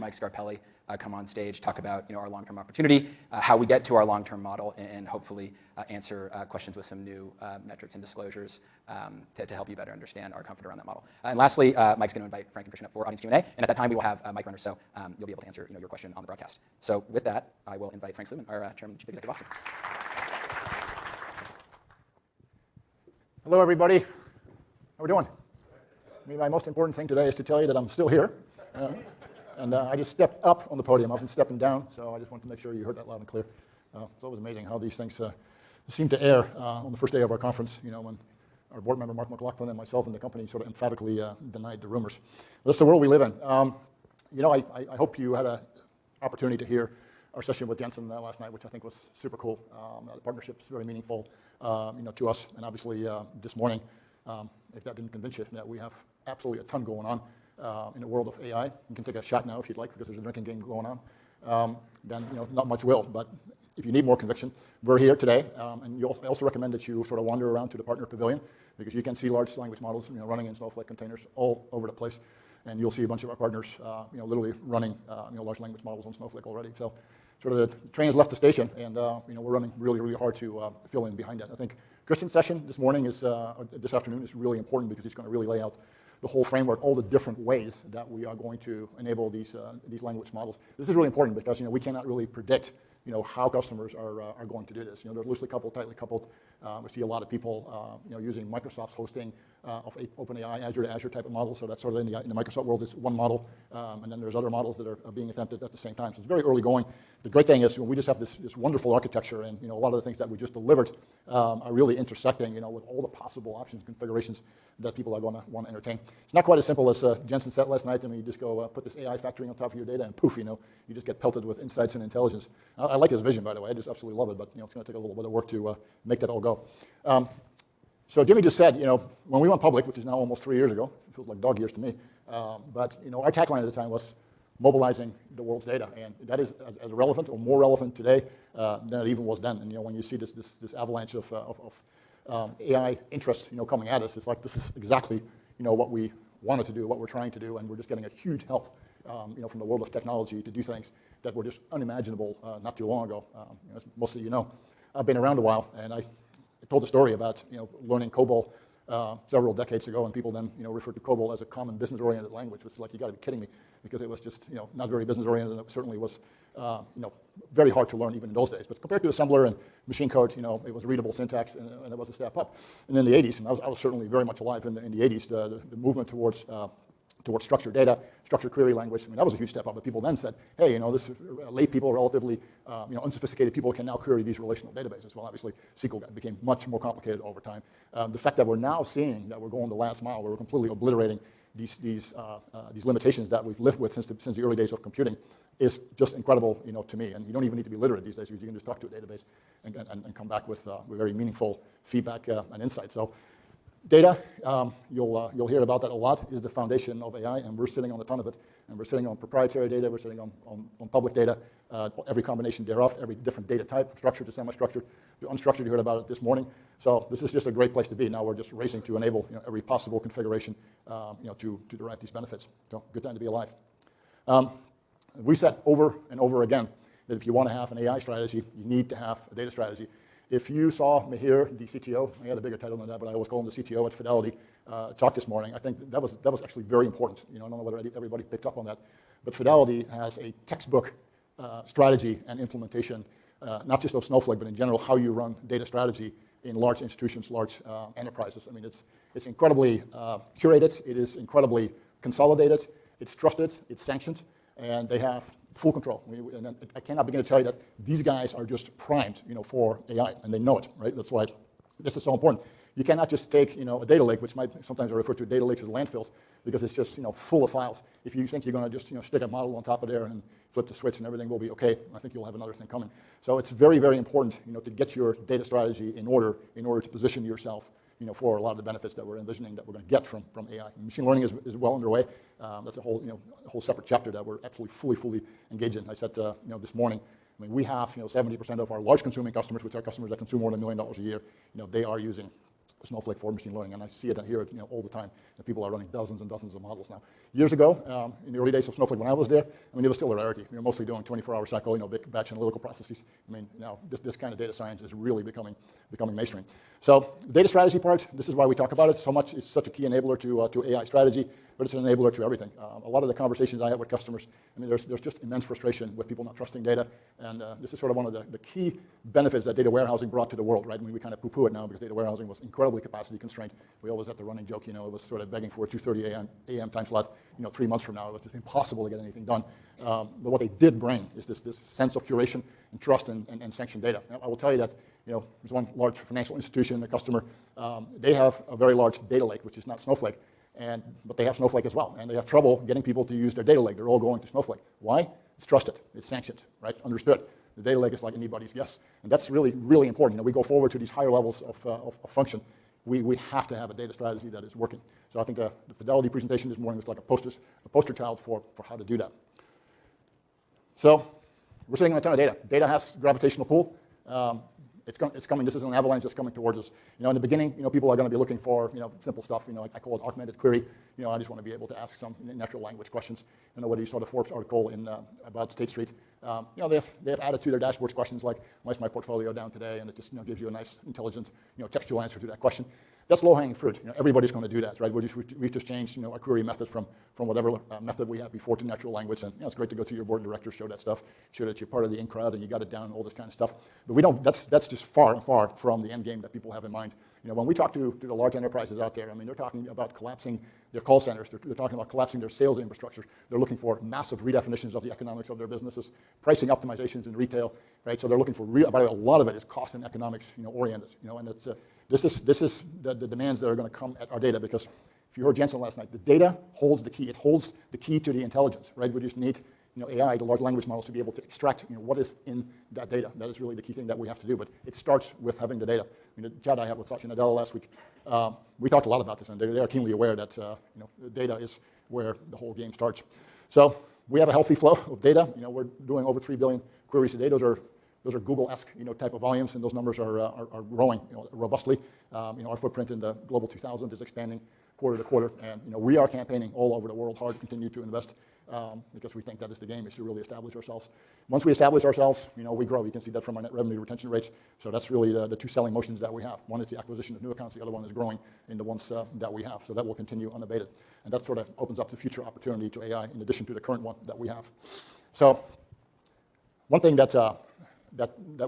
Mike Scarpelli come on stage, talk about our long-term opportunity, how we get to our long-term model, and hopefully answer questions with some new metrics and disclosures to help you better understand our comfort around that model. And lastly, Mike's going to invite Frank and Christian up for audience Q&A, and at that time we will have mic runners, so you'll be able to answer your question on the broadcast. So with that, I will invite Frank Slootman, our Chairman and Chief Executive Officer. Hello, everybody. How we doing? My most important thing today is to tell you that I'm still here. And I just stepped up on the podium. I wasn't stepping down, so I just wanted to make sure you heard that loud and clear. It's always amazing how these things seem to air on the first day of our conference, when our board member, Mark McLaughlin, and myself and the company sort of emphatically denied the rumors. But that's the world we live in. I hope you had an opportunity to hear our session with Jensen last night, which I think was super cool. The partnership's very meaningful, to us. And obviously, this morning, if that didn't convince you, that we have absolutely a ton going on in the world of AI. You can take a shot now if you'd like, because there's a drinking game going on. Then not much will. But if you need more conviction, we're here today. And I also recommend that you sort of wander around to the partner pavilion, because you can see large language models running in Snowflake containers all over the place. And you'll see a bunch of our partners literally running large language models on Snowflake already. So sort of the train has left the station, and we're running really, really hard to fill in behind that. I think Christian's session this afternoon is really important, because he's going to really lay out the whole framework, all the different ways that we are going to enable these language models. This is really important because we cannot really predict how customers are going to do this. They're loosely coupled, tightly coupled. We see a lot of people using Microsoft's hosting of OpenAI, Azure to Azure type of models. So that's sort of in the Microsoft world is one model, and then there's other models that are being attempted at the same time. So it's very early going. The great thing is we just have this wonderful architecture, and a lot of the things that we just delivered are really intersecting with all the possible options and configurations that people are going to want to entertain. It's not quite as simple as Jensen said last night. I mean, you just go put this AI factory on top of your data, and poof, you just get pelted with insights and intelligence. I like his vision, by the way. I just absolutely love it, but it's going to take a little bit of work to make that all go. So Jimmy just said, when we went public, which is now almost 3 years ago, it feels like dog years to me, but our tagline at the time was mobilizing the world's data, and that is as relevant or more relevant today than it even was then. And when you see this avalanche of AI interest coming at us, it's like this is exactly what we wanted to do, what we're trying to do, and we're just getting a huge help from the world of technology to do things that were just unimaginable not too long ago. As most of you know, I've been around a while, and I told a story about learning COBOL several decades ago, and people then referred to COBOL as a common business-oriented language, which is like, you got to be kidding me, because it was just not very business-oriented, and it certainly was very hard to learn even in those days. But compared to assembler and machine code, it was readable syntax, and it was a step up. And in the 80s, and I was certainly very much alive in the 80s, the movement towards structured data, structured query language. I mean, that was a huge step up. But people then said, hey, this lay people, relatively unsophisticated people can now query these relational databases. Well, obviously, SQL became much more complicated over time. The fact that we're now seeing that we're going the last mile, where we're completely obliterating these limitations that we've lived with since the early days of computing, is just incredible, to me. And you don't even need to be literate these days, because you can just talk to a database and come back with very meaningful feedback and insight. So data, you'll hear about that a lot, is the foundation of AI, and we're sitting on a ton of it. And we're sitting on proprietary data, we're sitting on public data, every combination thereof, every different data type, structured to semi-structured, to unstructured. You heard about it this morning. So this is just a great place to be. Now we're just racing to enable every possible configuration to derive these benefits. So good time to be alive. We said over and over again that if you want to have an AI strategy, you need to have a data strategy. If you saw Mihir, the CTO, I had a bigger title than that, but I always call him the CTO at Fidelity, talk this morning, I think that was actually very important. I don't know whether everybody picked up on that, but Fidelity has a textbook strategy and implementation, not just of Snowflake, but in general, how you run data strategy in large institutions, large enterprises. I mean, it's incredibly curated, it is incredibly consolidated, it's trusted, it's sanctioned, and they have full control. And I cannot begin to tell you that these guys are just primed, for AI, and they know it, right? That's why this is so important. You cannot just take, a data lake, which might sometimes refer to data lakes as landfills, because it's just, full of files. If you think you're going to just, stick a model on top of there and flip the switch and everything will be okay, I think you'll have another thing coming. So it's very, very important, to get your data strategy in order to position yourself, for a lot of the benefits that we're envisioning that we're going to get from AI. Machine learning is well underway. That's a whole separate chapter that we're absolutely fully engaged in. I said, this morning, I mean, we have 70% of our large consuming customers, which are customers that consume more than $1 million a year. They are using Snowflake for machine learning, and I see it and hear it all the time. And people are running dozens and dozens of models now. Years ago, in the early days of Snowflake when I was there, I mean, it was still a rarity. We were mostly doing 24-hour cycle, big batch analytical processes. I mean, now this kind of data science is really becoming mainstream. So the data strategy part, this is why we talk about it so much. It's such a key enabler to AI strategy, but it's an enabler to everything. A lot of the conversations I have with customers, I mean, there's just immense frustration with people not trusting data, and this is sort of one of the key benefits that data warehousing brought to the world, right? I mean, we kind of poo-poo it now because data warehousing was incredibly capacity constrained. We always had the running joke, it was sort of begging for a 2:30 a.m. time slot. 3 months from now, it was just impossible to get anything done. But what they did bring is this sense of curation and trust and sanctioned data. Now, I will tell you that, there's one large financial institution, a customer, they have a very large data lake, which is not Snowflake, but they have Snowflake as well, and they have trouble getting people to use their data lake. They're all going to Snowflake. Why? It's trusted, it's sanctioned, right? Understood. The data lake is like anybody's guess, and that's really, really important. We go forward to these higher levels of function. We have to have a data strategy that is working. So I think the Fidelity presentation this morning was like a poster child for how to do that. So we're sitting on a ton of data. Data has gravitational pull. It's coming. This is an avalanche that's coming towards us. In the beginning, people are going to be looking for simple stuff. Like I call it augmented query. I just want to be able to ask some natural language questions. Whether you saw the Forbes article about State Street. They have added to their dashboards questions like, why's my portfolio down today? And it just gives you a nice, intelligent, textual answer to that question. That's low-hanging fruit. Everybody's going to do that, right? We've just changed, our query method from whatever method we had before to natural language, and it's great to go to your board of directors, show that stuff, show that you're part of the in crowd and you got it down, all this kind of stuff. But we don't. That's just far from the end game that people have in mind. When we talk to the large enterprises out there, I mean, they're talking about collapsing their call centers. They're talking about collapsing their sales infrastructure. They're looking for massive redefinitions of the economics of their businesses, pricing optimizations in retail, right? So they're looking for by the way, a lot of it is cost and economics, oriented, and it's this is the demands that are going to come at our data, because if you heard Jensen last night, the data holds the key. It holds the key to the intelligence, right? We just need AI, the large language models, to be able to extract what is in that data. That is really the key thing that we have to do, but it starts with having the data. I mean, the chat I had with Satya Nadella last week, we talked a lot about this, and they are keenly aware that the data is where the whole game starts. So we have a healthy flow of data. We're doing over 3 billion queries a day. Those are Google-esque type of volumes, and those numbers are growing robustly. Our footprint in the Global 2000 is expanding quarter to quarter, and we are campaigning all over the world hard to continue to invest because we think that is the game, is to really establish ourselves. Once we establish ourselves, we grow. You can see that from our net revenue retention rates. So that's really the two selling motions that we have. One is the acquisition of new accounts. The other one is growing in the ones that we have. So that will continue unabated, and that sort of opens up the future opportunity to AI in addition to the current one that we have. So one thing that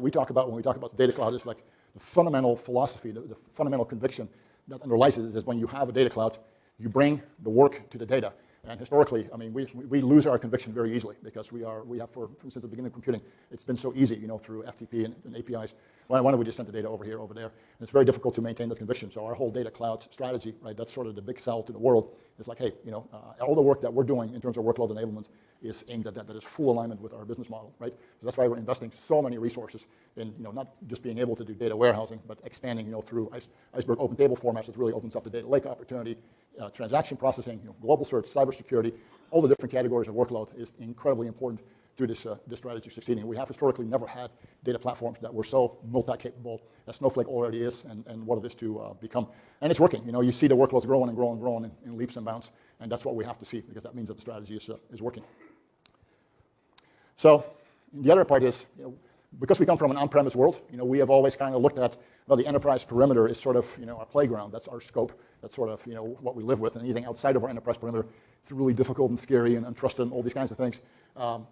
we talk about when we talk about the data cloud is like the fundamental philosophy, the fundamental conviction that underlies it is when you have a data cloud, you bring the work to the data. And historically, I mean, we lose our conviction very easily because we have since the beginning of computing, it's been so easy, through FTP and APIs. Why don't we just send the data over here, over there? And it's very difficult to maintain the conviction. So our whole data cloud strategy, right, that's sort of the big sell to the world. It's like, hey, all the work that we're doing in terms of workload enablement is aimed at that. That is full alignment with our business model, right? So that's why we're investing so many resources in, not just being able to do data warehousing, but expanding, through Iceberg open table formats. It really opens up the data lake opportunity, transaction processing, global search, cybersecurity, all the different categories of workload is incredibly important to this strategy succeeding. We have historically never had data platforms that were so multi-capable as Snowflake already is, and what it is to become. And it's working. You see the workloads growing and growing and growing in leaps and bounds, and that's what we have to see, because that means that the strategy is working. So the other part is, because we come from an on-premise world, we have always kind of looked at, well, the enterprise perimeter is sort of, our playground. That's our scope. That's sort of, what we live with. And anything outside of our enterprise perimeter, it's really difficult and scary and untrusted and all these kinds of things.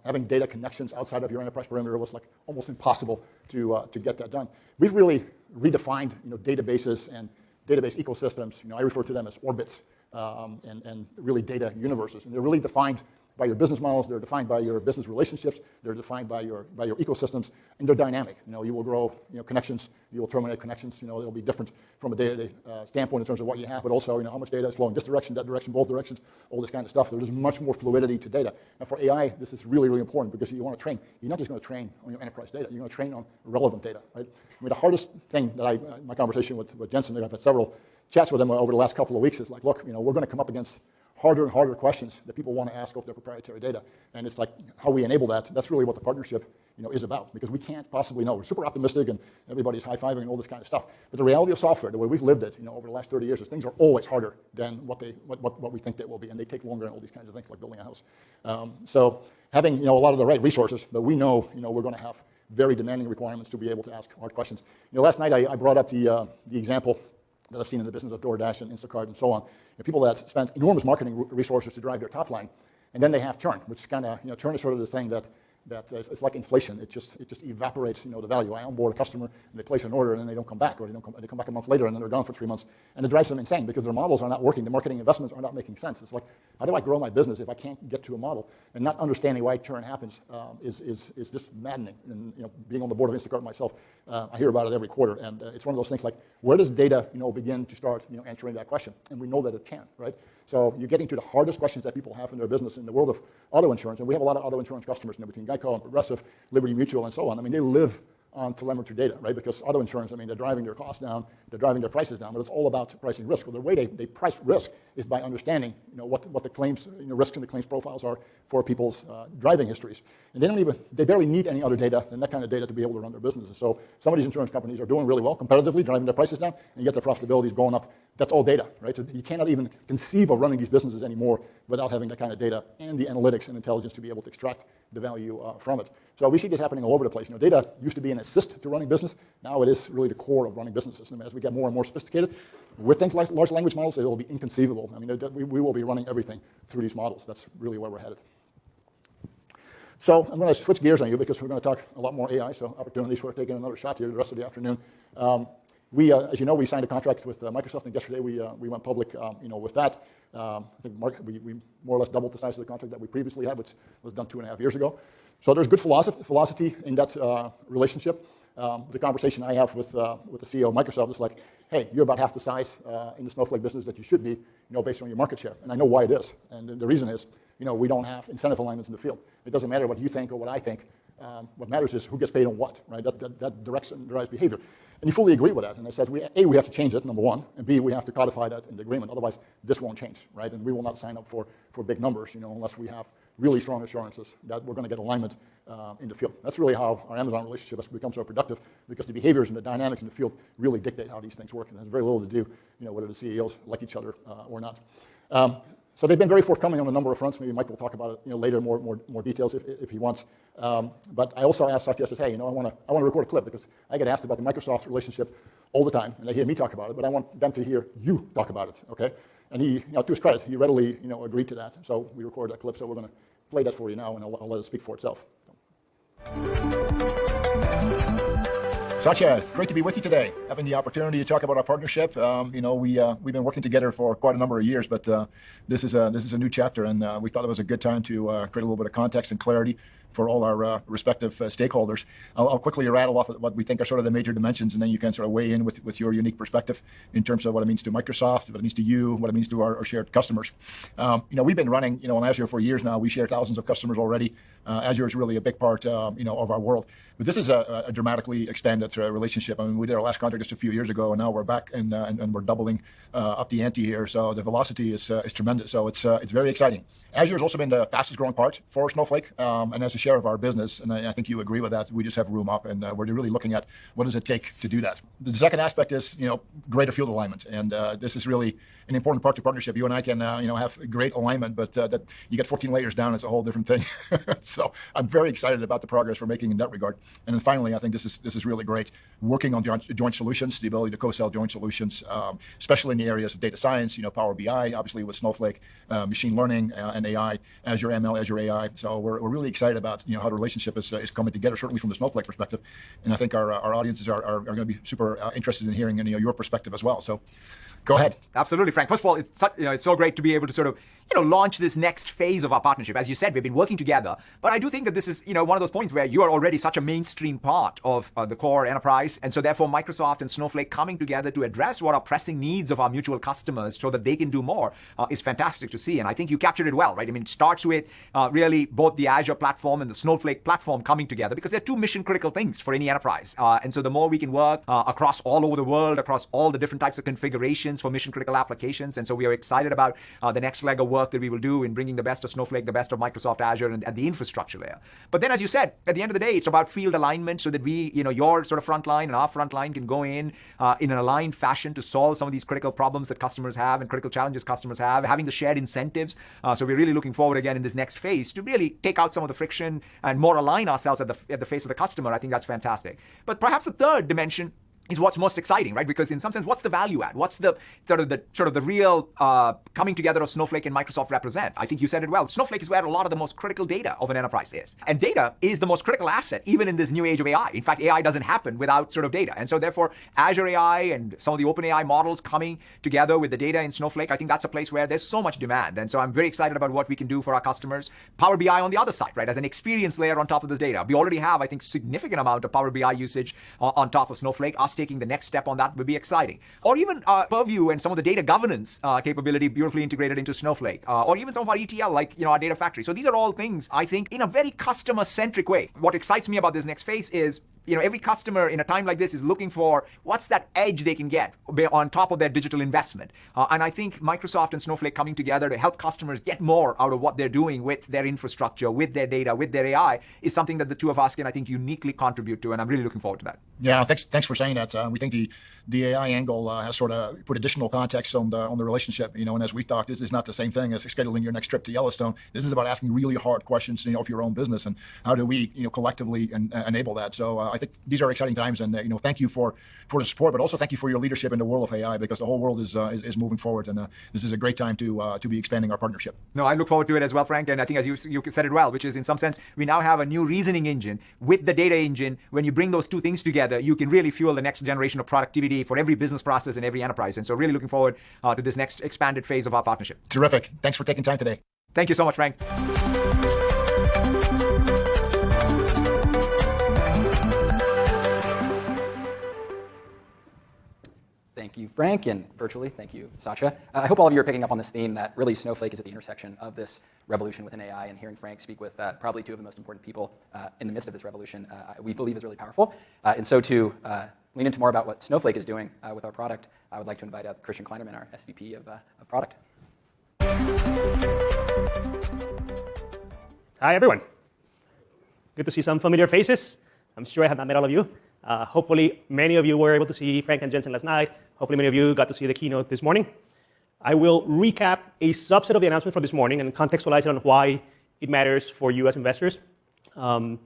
Having data connections outside of your enterprise perimeter was like almost impossible to get that done. We've really redefined, databases and database ecosystems. I refer to them as orbits and really data universes. And they're really defined by your business models, they're defined by your business relationships, they're defined by your ecosystems, and they're dynamic. You will grow connections, you will terminate connections. They'll be different from a data standpoint in terms of what you have, but also how much data is flowing this direction, that direction, both directions, all this kind of stuff. There's much more fluidity to data. And for AI, this is really, really important, because you want to train. You're not just going to train on your enterprise data. You're going to train on relevant data, right? I mean, the hardest thing that my conversation with Jensen, I've had several chats with him over the last couple of weeks, is like, look, we're going to come up against harder and harder questions that people want to ask of their proprietary data. And it's like how we enable that. That's really what the partnership is about, because we can't possibly know. We're super optimistic and everybody's high-fiving and all this kind of stuff. But the reality of software, the way we've lived it over the last 30 years, is things are always harder than what we think they will be, and they take longer and all these kinds of things, like building a house. So having a lot of the right resources, but we know we're going to have very demanding requirements to be able to ask hard questions. Last night I brought up the example that I've seen in the business of DoorDash and Instacart and so on. People that spend enormous marketing resources to drive their top line, and then they have churn, which kind of, churn is sort of the thing that it's like inflation. It just evaporates, the value. I onboard a customer and they place an order and then they don't come back, or they come back a month later and then they're gone for 3 months, and it drives them insane because their models are not working. The marketing investments are not making sense. It's like, how do I grow my business if I can't get to a model? And not understanding why churn happens is just maddening. And being on the board of Instacart myself, I hear about it every quarter, and it's one of those things like, where does data begin to start answering that question? And we know that it can, right? So you're getting to the hardest questions that people have in their business in the world of auto insurance, and we have a lot of auto insurance customers between Geico and Progressive, Liberty Mutual, and so on. I mean, they live on telemetry data, right? Because auto insurance, they're driving their costs down, they're driving their prices down, but it's all about pricing risk. Well, the way they price risk is by understanding, what the claims, risk and the claims profiles are for people's driving histories. And they barely need any other data than that kind of data to be able to run their businesses. So some of these insurance companies are doing really well competitively, driving their prices down, and yet their profitability is going up. That's all data, right? So you cannot even conceive of running these businesses anymore without having that kind of data and the analytics and intelligence to be able to extract the value from it. So we see this happening all over the place. Data used to be an assist to running business. Now it is really the core of running businesses. And as we get more and more sophisticated with things like large language models, it will be inconceivable. We will be running everything through these models. That's really where we're headed. So I'm going to switch gears on you because we're going to talk a lot more AI, so opportunities for taking another shot here the rest of the afternoon. As you know, we signed a contract with Microsoft, and yesterday we went public with that. I think we more or less doubled the size of the contract that we previously had, which was done 2.5 years ago. So there's good velocity in that relationship. The conversation I have with the CEO of Microsoft is like, hey, you're about half the size in the Snowflake business that you should be, based on your market share. And I know why it is. And the reason is, we don't have incentive alignments in the field. It doesn't matter what you think or what I think. What matters is who gets paid on what, right? That directs and drives behavior. And you fully agree with that. And I said, we have to change it, number one, and B, we have to codify that in the agreement. Otherwise, this won't change, right? And we will not sign up for big numbers, unless we have really strong assurances that we're going to get alignment in the field. That's really how our Amazon relationship has become so productive, because the behaviors and the dynamics in the field really dictate how these things work. And it has very little to do, whether the CEOs like each other or not. So they've been very forthcoming on a number of fronts. Maybe Mike will talk about it later, more details if he wants. But I also asked Satya, I said, hey, I want to record a clip, because I get asked about the Microsoft relationship all the time, and they hear me talk about it, but I want them to hear you talk about it, okay? And he, to his credit, he readily agreed to that. So we recorded that clip, so we're going to play that for you now, and I'll let it speak for itself. Satya, it's great to be with you today, having the opportunity to talk about our partnership. We've been working together for quite a number of years, but this is a new chapter, and we thought it was a good time to create a little bit of context and clarity for all our respective stakeholders. I'll quickly rattle off what we think are sort of the major dimensions, and then you can sort of weigh in with your unique perspective in terms of what it means to Microsoft, what it means to you, what it means to our shared customers. We've been running on Azure for years now. We share thousands of customers already. Azure is really a big part of our world. But this is a dramatically expanded relationship. We did our last contract just a few years ago, and now we're back and we're doubling up the ante here. So the velocity is tremendous. So it's very exciting. Azure has also been the fastest growing part for Snowflake, and as a share of our business, and I think you agree with that, we just have room up, and we're really looking at what does it take to do that. The second aspect is greater field alignment, and this is really an important part to partnership. You and I can have great alignment, but that you get 14 layers down, it's a whole different thing. So I'm very excited about the progress we're making in that regard. And then finally, I think this is really great, working on joint solutions, the ability to co-sell joint solutions, especially in the areas of data science, Power BI, obviously with Snowflake, machine learning and AI, Azure ML, Azure AI. So we're really excited about how the relationship is coming together, certainly from the Snowflake perspective. And I think our audiences are going to be super interested in hearing your perspective as well. So go ahead. Absolutely, Frank. First of all, it's so great to be able to sort of launch this next phase of our partnership. As you said, we've been working together, but I do think that this is one of those points where you are already such a mainstream part of the core enterprise, and so therefore Microsoft and Snowflake coming together to address what are pressing needs of our mutual customers so that they can do more is fantastic to see. And I think you captured it well, right? It starts with really both the Azure platform platform and the Snowflake platform coming together, because they're two mission-critical things for any enterprise. And so the more we can work across all over the world, across all the different types of configurations for mission-critical applications. And so we are excited about the next leg of work that we will do in bringing the best of Snowflake, the best of Microsoft Azure, and at the infrastructure layer. But then, as you said, at the end of the day, it's about field alignment so that we, your sort of front line and our front line can go in an aligned fashion to solve some of these critical problems that customers have and critical challenges customers have, having the shared incentives. So we're really looking forward again in this next phase to really take out some of the friction and more align ourselves at the face of the customer. I think that's fantastic. But perhaps the third dimension is what's most exciting, right? Because in some sense, what's the value add? What's the sort of the real coming together of Snowflake and Microsoft represent? I think you said it well. Snowflake is where a lot of the most critical data of an enterprise is. And data is the most critical asset, even in this new age of AI. In fact, AI doesn't happen without sort of data. And so therefore, Azure AI and some of the OpenAI models coming together with the data in Snowflake, I think that's a place where there's so much demand. And so I'm very excited about what we can do for our customers. Power BI on the other side, right? As an experience layer on top of this data. We already have, I think, significant amount of Power BI usage on top of Snowflake. Us taking the next step on that would be exciting. Or even Purview and some of the data governance capability beautifully integrated into Snowflake. Or even some of our ETL, like our data factory. So these are all things, I think, in a very customer-centric way. What excites me about this next phase is every customer in a time like this is looking for what's that edge they can get on top of their digital investment. And I think Microsoft and Snowflake coming together to help customers get more out of what they're doing with their infrastructure, with their data, with their AI is something that the two of us can, I think, uniquely contribute to. And I'm really looking forward to that. Yeah, thanks for saying that. We think the AI angle has sort of put additional context on the relationship. And as we talked, this is not the same thing as scheduling your next trip to Yellowstone. This is about asking really hard questions, of your own business, and how do we, collectively enable that. So I think these are exciting times, and thank you for the support, but also thank you for your leadership in the world of AI, because the whole world is moving forward, and this is a great time to be expanding our partnership. No, I look forward to it as well, Frank. And I think, as you said it well, which is in some sense we now have a new reasoning engine with the data engine. When you bring those two things together, you can really fuel the next generation of productivity for every business process and every enterprise. And so, really looking forward to this next expanded phase of our partnership. Terrific. Thanks for taking time today. Thank you so much, Frank. Thank you, Frank, and virtually, thank you, Satya. I hope all of you are picking up on this theme that really Snowflake is at the intersection of this revolution within AI, and hearing Frank speak with probably two of the most important people in the midst of this revolution, we believe is really powerful. And so to lean into more about what Snowflake is doing with our product, I would like to invite up Christian Kleinerman, our SVP of product. Hi, everyone. Good to see some familiar faces. I'm sure I have not met all of you. Hopefully, many of you were able to see Frank and Jensen last night. Hopefully, many of you got to see the keynote this morning. I will recap a subset of the announcement from this morning and contextualize it on why it matters for you as investors. But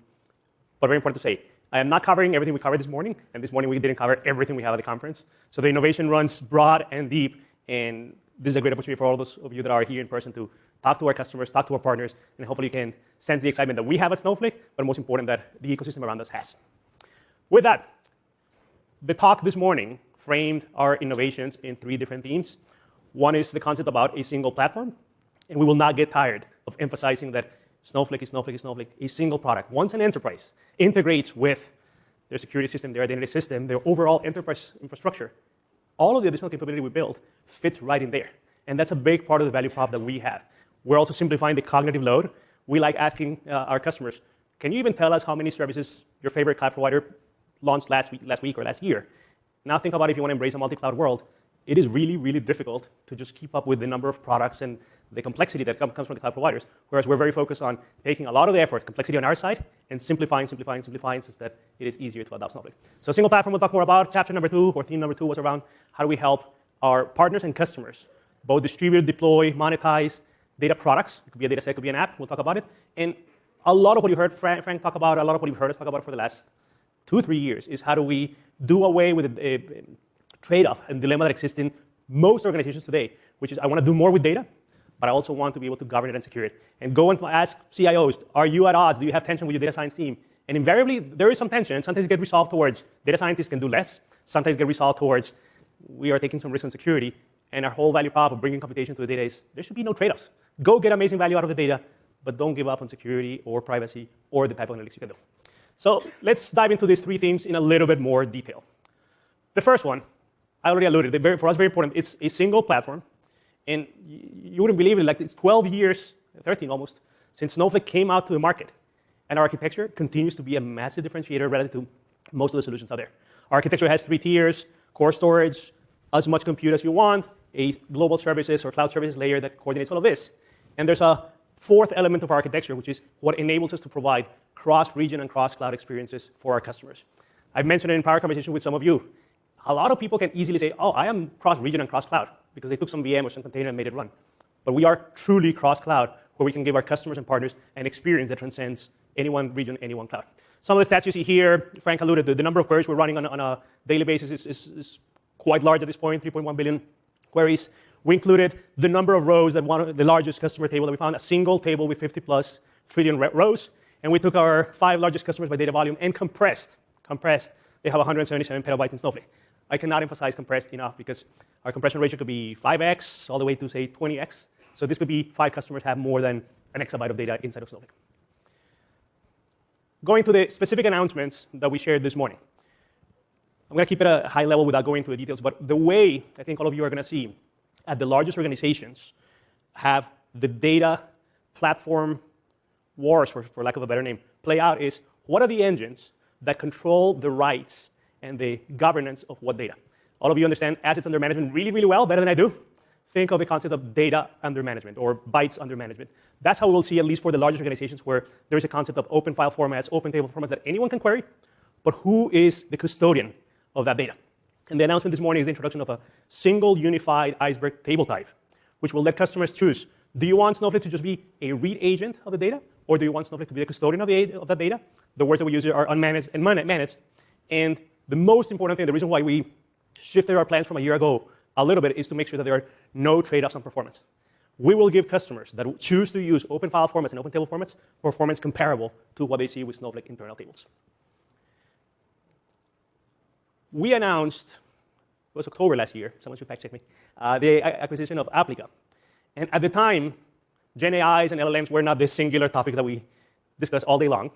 very important to say, I am not covering everything we covered this morning, and this morning we didn't cover everything we have at the conference. So the innovation runs broad and deep, and this is a great opportunity for all those of you that are here in person to talk to our customers, talk to our partners, and hopefully you can sense the excitement that we have at Snowflake, but most important, that the ecosystem around us has. With that, the talk this morning framed our innovations in three different themes. One is the concept about a single platform, and we will not get tired of emphasizing that Snowflake is Snowflake is Snowflake, a single product. Once an enterprise integrates with their security system, their identity system, their overall enterprise infrastructure, all of the additional capability we build fits right in there. And that's a big part of the value prop that we have. We're also simplifying the cognitive load. We like asking our customers, can you even tell us how many services your favorite cloud provider launched last week or last year? Now think about if you want to embrace a multi-cloud world. It is really, really difficult to just keep up with the number of products and the complexity that comes from the cloud providers, whereas we're very focused on taking a lot of the effort, complexity on our side, and simplifying so that it is easier to adopt Snowflake. So single platform we'll talk more about. Chapter number 2, or theme number 2, was around how do we help our partners and customers both distribute, deploy, monetize data products. It could be a data set, it could be an app. We'll talk about it. And a lot of what you heard Frank talk about, a lot of what you've heard us talk about for the last 2-3 years is how do we do away with a trade-off and dilemma that exists in most organizations today, which is I want to do more with data, but I also want to be able to govern it and secure it. And go and ask CIOs, are you at odds? Do you have tension with your data science team? And invariably, there is some tension, and sometimes it gets resolved towards data scientists can do less, sometimes get resolved towards we are taking some risk on security, and our whole value prop of bringing computation to the data is there should be no trade-offs. Go get amazing value out of the data, but don't give up on security or privacy or the type of analytics you can do. So let's dive into these three themes in a little bit more detail. The first one, I already alluded, for us very important, it's a single platform. And you wouldn't believe it, like it's 12 years, 13 almost, since Snowflake came out to the market. and our architecture continues to be a massive differentiator relative to most of the solutions out there. Our architecture has 3 tiers: core storage, as much compute as you want, a global services or cloud services layer that coordinates all of this. And there's a 4th element of our architecture, which is what enables us to provide cross-region and cross-cloud experiences for our customers. I've mentioned it in prior conversation with some of you. A lot of people can easily say, oh, I am cross-region and cross-cloud, because they took some VM or some container and made it run. But we are truly cross-cloud, where we can give our customers and partners an experience that transcends any one region, any one cloud. Some of the stats you see here, Frank alluded to, the number of queries we're running on a daily basis is quite large at this point, 3.1 billion queries. We included the number of rows that the largest customer table that we found, a single table with 50+ trillion rows. And we took our 5 largest customers by data volume and compressed. They have 177 petabytes in Snowflake. I cannot emphasize compressed enough, because our compression ratio could be 5x all the way to, say, 20x. So this could be 5 customers have more than an exabyte of data inside of Snowflake. Going to the specific announcements that we shared this morning. I'm going to keep it at a high level without going into the details, but the way I think all of you are going to see at the largest organizations have the data platform wars, for lack of a better name, play out is, what are the engines that control the rights and the governance of what data? All of you understand assets under management really, really well, better than I do. Think of the concept of data under management or bytes under management. That's how we'll see, at least for the largest organizations, where there's a concept of open file formats, open table formats that anyone can query, but who is the custodian of that data? And the announcement this morning is the introduction of a single unified Iceberg table type, which will let customers choose. Do you want Snowflake to just be a read agent of the data, or do you want Snowflake to be the custodian of that data? The words that we use here are unmanaged and managed. And the most important thing, the reason why we shifted our plans from a year ago a little bit, is to make sure that there are no trade-offs on performance. We will give customers that choose to use open file formats and open table formats performance comparable to what they see with Snowflake internal tables. We announced, it was October last year, someone should fact check me, the acquisition of Applica. And at the time, Gen AIs and LLMs were not this singular topic that we discussed all day long,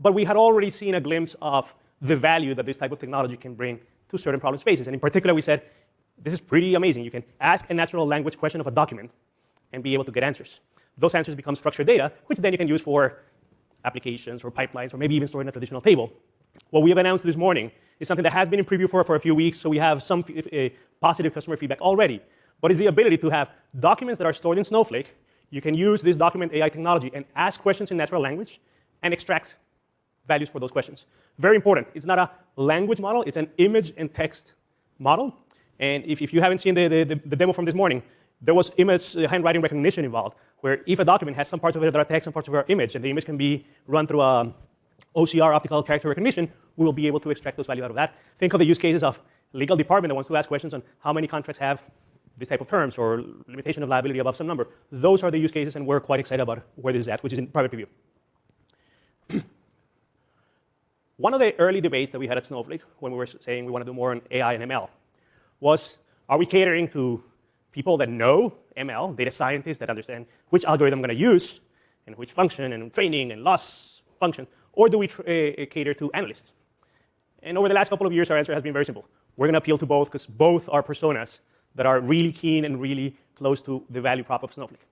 but we had already seen a glimpse of the value that this type of technology can bring to certain problem spaces. And in particular, we said, this is pretty amazing. You can ask a natural language question of a document and be able to get answers. Those answers become structured data, which then you can use for applications or pipelines, or maybe even store in a traditional table. What we have announced this morning is something that has been in preview for a few weeks, so we have some positive customer feedback already. But it's the ability to have documents that are stored in Snowflake. You can use this document AI technology and ask questions in natural language and extract values for those questions. Very important. It's not a language model. It's an image and text model. And if you haven't seen the demo from this morning, there was image handwriting recognition involved, where if a document has some parts of it that are text and parts of it are image, and the image can be run through OCR, optical character recognition, we will be able to extract those values out of that. Think of the use cases of legal department that wants to ask questions on how many contracts have this type of terms or limitation of liability above some number. Those are the use cases, and we're quite excited about where this is at, which is in private preview. One of the early debates that we had at Snowflake when we were saying we want to do more on AI and ML was, are we catering to people that know ML, data scientists that understand which algorithm I'm going to use and which function and training and loss function, or do we cater to analysts? And over the last couple of years, our answer has been very simple. We're going to appeal to both, because both are personas that are really keen and really close to the value prop of Snowflake.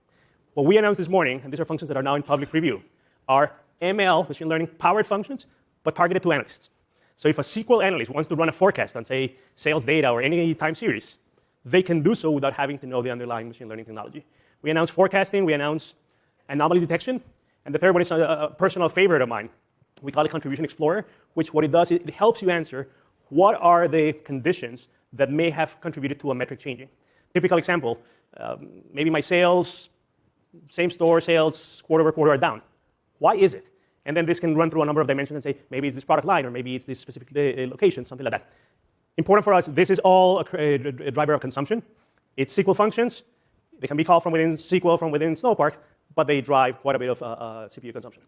What we announced this morning, and these are functions that are now in public preview, are ML, machine learning powered functions, but targeted to analysts. So if a SQL analyst wants to run a forecast on, say, sales data or any time series, they can do so without having to know the underlying machine learning technology. We announced forecasting, we announced anomaly detection, and the third one is a personal favorite of mine. We call it Contribution Explorer, which what it does, it helps you answer what are the conditions that may have contributed to a metric changing. Typical example, maybe my sales, same store sales, quarter over quarter are down. Why is it? And then this can run through a number of dimensions and say, maybe it's this product line, or maybe it's this specific location, something like that. Important for us, this is all a driver of consumption. It's SQL functions. They can be called from within SQL, from within Snowpark, but they drive quite a bit of CPU consumption.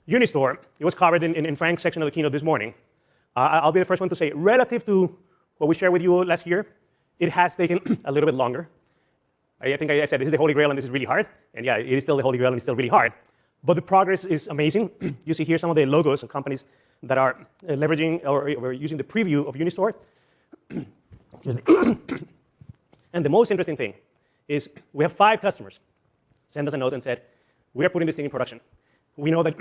Unistore, it was covered in Frank's section of the keynote this morning. I'll be the first one to say, relative to what we shared with you last year, it has taken a little bit longer. I think I said this is the Holy Grail and this is really hard. And yeah, it is still the Holy Grail and it's still really hard. But the progress is amazing. You see here some of the logos of companies that are leveraging or using the preview of Unistore. And the most interesting thing is we have 5 customers send us a note and said, we are putting this thing in production. We know that,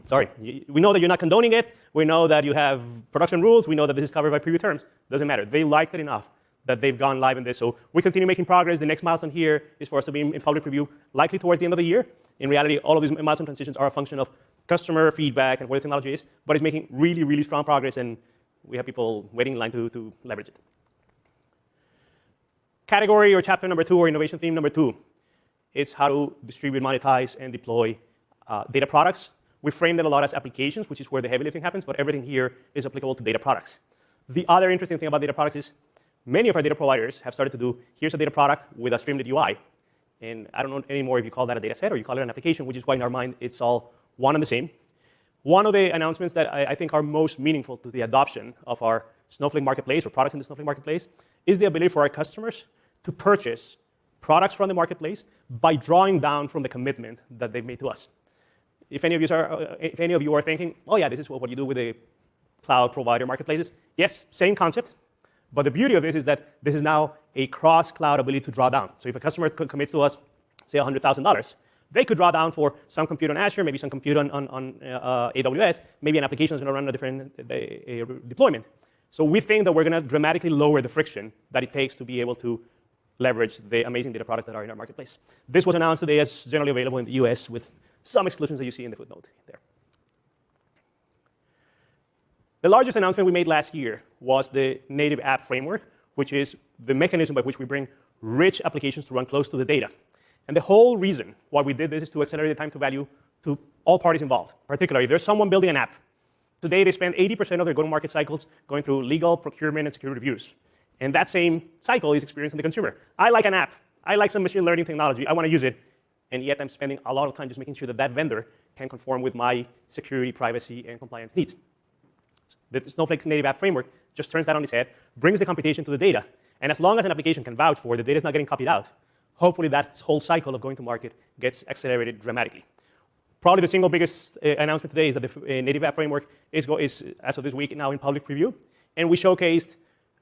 sorry, we know that you're not condoning it. We know that you have production rules. We know that this is covered by preview terms. Doesn't matter. They liked it enough that they've gone live in this. So we continue making progress. The next milestone here is for us to be in public preview, likely towards the end of the year. In reality, all of these milestone transitions are a function of customer feedback and where the technology is, but it's making really, really strong progress, and we have people waiting in line to leverage it. Category or chapter number 2 or innovation theme number 2 is how to distribute, monetize, and deploy data products. We framed it a lot as applications, which is where the heavy lifting happens, but everything here is applicable to data products. The other interesting thing about data products is many of our data providers have started to do, here's a data product with a Streamlit UI. And I don't know anymore if you call that a data set or you call it an application, which is why in our mind it's all one and the same. One of the announcements that I think are most meaningful to the adoption of our Snowflake Marketplace or products in the Snowflake Marketplace is the ability for our customers to purchase products from the marketplace by drawing down from the commitment that they've made to us. If any of you are thinking, oh yeah, this is what you do with the cloud provider marketplaces, yes, same concept. But the beauty of this is that this is now a cross-cloud ability to draw down. So if a customer commits to us, say $100,000, they could draw down for some compute on Azure, maybe some compute on AWS, maybe an application is going to run a different deployment. So we think that we're going to dramatically lower the friction that it takes to be able to leverage the amazing data products that are in our marketplace. This was announced today as generally available in the US with some exclusions that you see in the footnote there. The largest announcement we made last year was the native app framework, which is the mechanism by which we bring rich applications to run close to the data. And the whole reason why we did this is to accelerate the time to value to all parties involved. Particularly, if there's someone building an app, today they spend 80% of their go-to-market cycles going through legal, procurement, and security reviews. And that same cycle is experienced in the consumer. I like an app. I like some machine learning technology. I want to use it. And yet I'm spending a lot of time just making sure that that vendor can conform with my security, privacy, and compliance needs. The Snowflake native app framework just turns that on its head, brings the computation to the data. And as long as an application can vouch for the data is not getting copied out, hopefully that whole cycle of going to market gets accelerated dramatically. Probably the single biggest announcement today is that the native app framework is, as of this week, now in public preview. And we showcased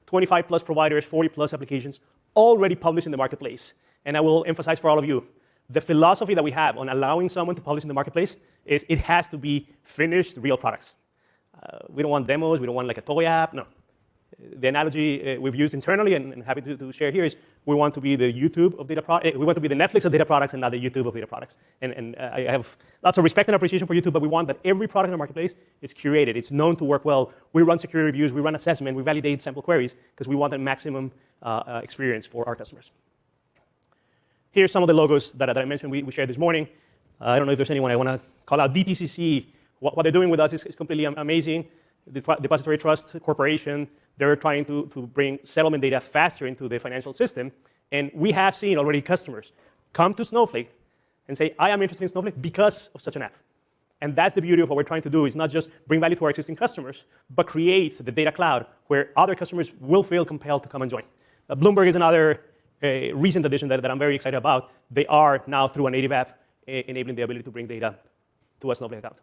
25 plus providers, 40 plus applications already published in the marketplace. And I will emphasize for all of you, the philosophy that we have on allowing someone to publish in the marketplace is it has to be finished real products. We don't want demos. We don't want like a toy app. No. The analogy we've used internally and happy to share here is we want to be the YouTube of data products. We want to be the Netflix of data products and not the YouTube of data products. And I have lots of respect and appreciation for YouTube, but we want that every product in the marketplace is curated. It's known to work well. We run security reviews. We run assessment. We validate sample queries because we want a maximum experience for our customers. Here's some of the logos that I mentioned we shared this morning. I don't know if there's anyone I want to call out. DTCC, what they're doing with us is completely amazing. The Depository Trust Corporation, they're trying to bring settlement data faster into the financial system. And we have seen already customers come to Snowflake and say, I am interested in Snowflake because of such an app. And that's the beauty of what we're trying to do, is not just bring value to our existing customers, but create the data cloud where other customers will feel compelled to come and join. Bloomberg is another recent addition that I'm very excited about. They are now, through a native app, enabling the ability to bring data to a Snowflake account.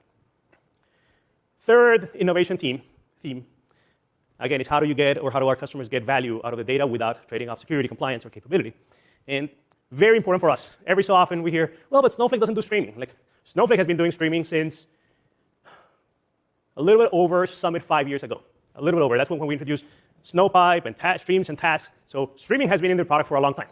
Third innovation theme, again, is how do our customers get value out of the data without trading off security, compliance, or capability? And very important for us. Every so often we hear, well, but Snowflake doesn't do streaming. Like, Snowflake has been doing streaming since a little bit over Summit 5 years ago. A little bit over. That's when we introduced Snowpipe and streams and tasks. So streaming has been in the product for a long time.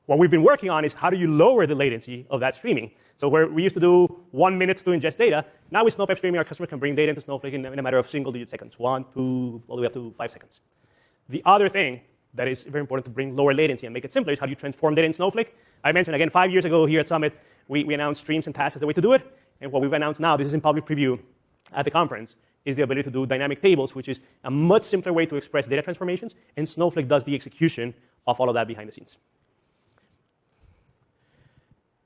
What we've been working on is how do you lower the latency of that streaming? So where we used to do 1 minute to ingest data, now with Snowpipe streaming, our customer can bring data into Snowflake in a matter of single-digit seconds, 1, 2, all the way up to 5 seconds. The other thing that is very important to bring lower latency and make it simpler is how do you transform data in Snowflake? I mentioned, again, 5 years ago here at Summit, we announced streams and tasks as the way to do it. And what we've announced now, this is in public preview at the conference, is the ability to do dynamic tables, which is a much simpler way to express data transformations. And Snowflake does the execution of all of that behind the scenes.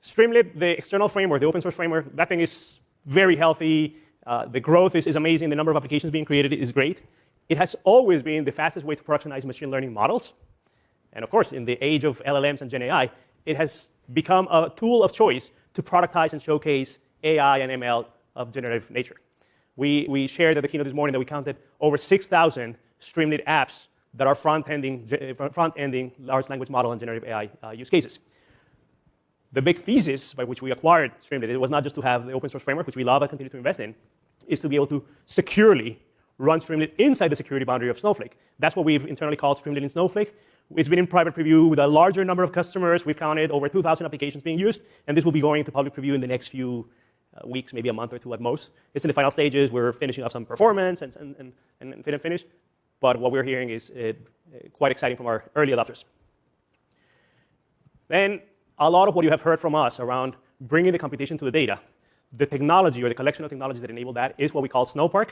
Streamlit, the external framework, the open source framework, that thing is very healthy. The growth is amazing. The number of applications being created is great. It has always been the fastest way to productionize machine learning models. And of course, in the age of LLMs and Gen AI, it has become a tool of choice to productize and showcase AI and ML of generative nature. We shared at the keynote this morning that we counted over 6,000 Streamlit apps that are front-ending large language model and generative AI use cases. The big thesis by which we acquired Streamlit, it was not just to have the open source framework, which we love and continue to invest in, is to be able to securely run Streamlit inside the security boundary of Snowflake. That's what we've internally called Streamlit in Snowflake. It's been in private preview with a larger number of customers. We've counted over 2,000 applications being used, and this will be going into public preview in the next few weeks, maybe a month or two at most. It's in the final stages. We're finishing up some performance and fit and finish, but what we're hearing is quite exciting from our early adopters. Then a lot of what you have heard from us around bringing the computation to the data, the technology or the collection of technologies that enable that is what we call Snowpark.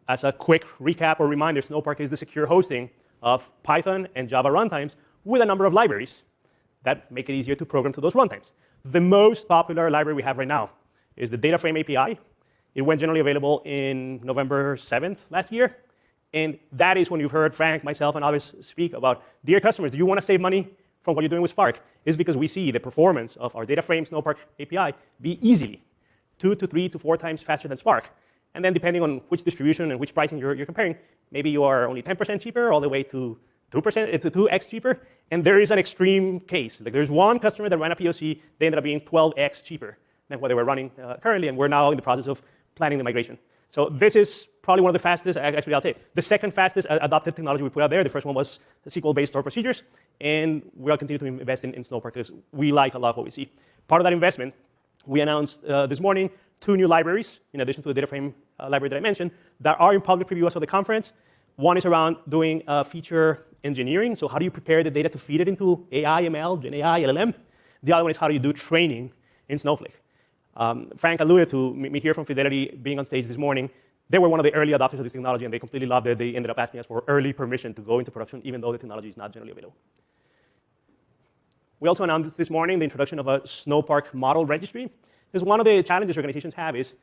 As a quick recap or reminder, Snowpark is the secure hosting of Python and Java runtimes with a number of libraries that make it easier to program to those runtimes. The most popular library we have right now is the DataFrame API. It went generally available in November 7th last year. And that is when you've heard Frank, myself, and others speak about, dear customers, do you want to save money from what you're doing with Spark? It's because we see the performance of our DataFrame Snowpark API be easily 2 to 3 to 4 times faster than Spark. And then depending on which distribution and which pricing you're comparing, maybe you are only 10% cheaper all the way to 2% to 2x cheaper. And there is an extreme case. Like there's one customer that ran a POC, they ended up being 12x cheaper than what they were running currently, and we're now in the process of planning the migration. So this is probably one of the fastest, actually I'll say, the second fastest adopted technology we put out there. The first one was SQL-based stored procedures, and we'll continue to invest in Snowpark because we like a lot what we see. Part of that investment, we announced this morning 2 new libraries, in addition to the DataFrame library that I mentioned, that are in public preview as of the conference. One is around doing feature engineering, so how do you prepare the data to feed it into AI, ML, Gen AI, LLM? The other one is how do you do training in Snowflake. Frank alluded to me here from Fidelity being on stage this morning. They were one of the early adopters of this technology, and they completely loved it. They ended up asking us for early permission to go into production, even though the technology is not generally available. We also announced this morning the introduction of a Snowpark model registry. Because one of the challenges organizations have is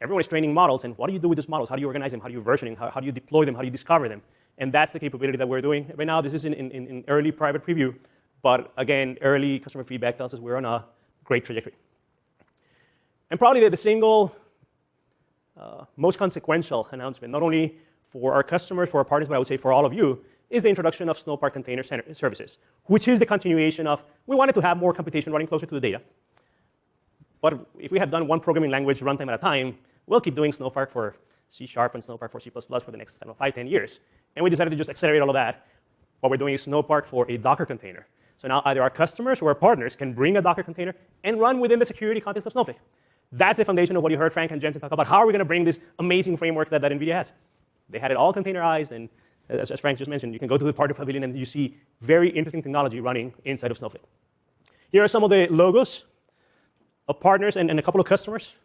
everyone is training models, and what do you do with those models? How do you organize them? How do you version them? How do you deploy them? How do you discover them? And that's the capability that we're doing. Right now, this is in early private preview, but again, early customer feedback tells us we're on a great trajectory. And probably the single most consequential announcement, not only for our customers, for our partners, but I would say for all of you, is the introduction of Snowpark Container Services, which is the continuation of, we wanted to have more computation running closer to the data. But if we had done one programming language runtime at a time, we'll keep doing Snowpark for C# and Snowpark for C++ for the next 5, 10 years. And we decided to just accelerate all of that. What we're doing is Snowpark for a Docker container. So now either our customers or our partners can bring a Docker container and run within the security context of Snowflake. That's the foundation of what you heard Frank and Jensen talk about. How are we going to bring this amazing framework that NVIDIA has? They had it all containerized, and as Frank just mentioned, you can go to the partner pavilion and you see very interesting technology running inside of Snowflake. Here are some of the logos of partners and a couple of customers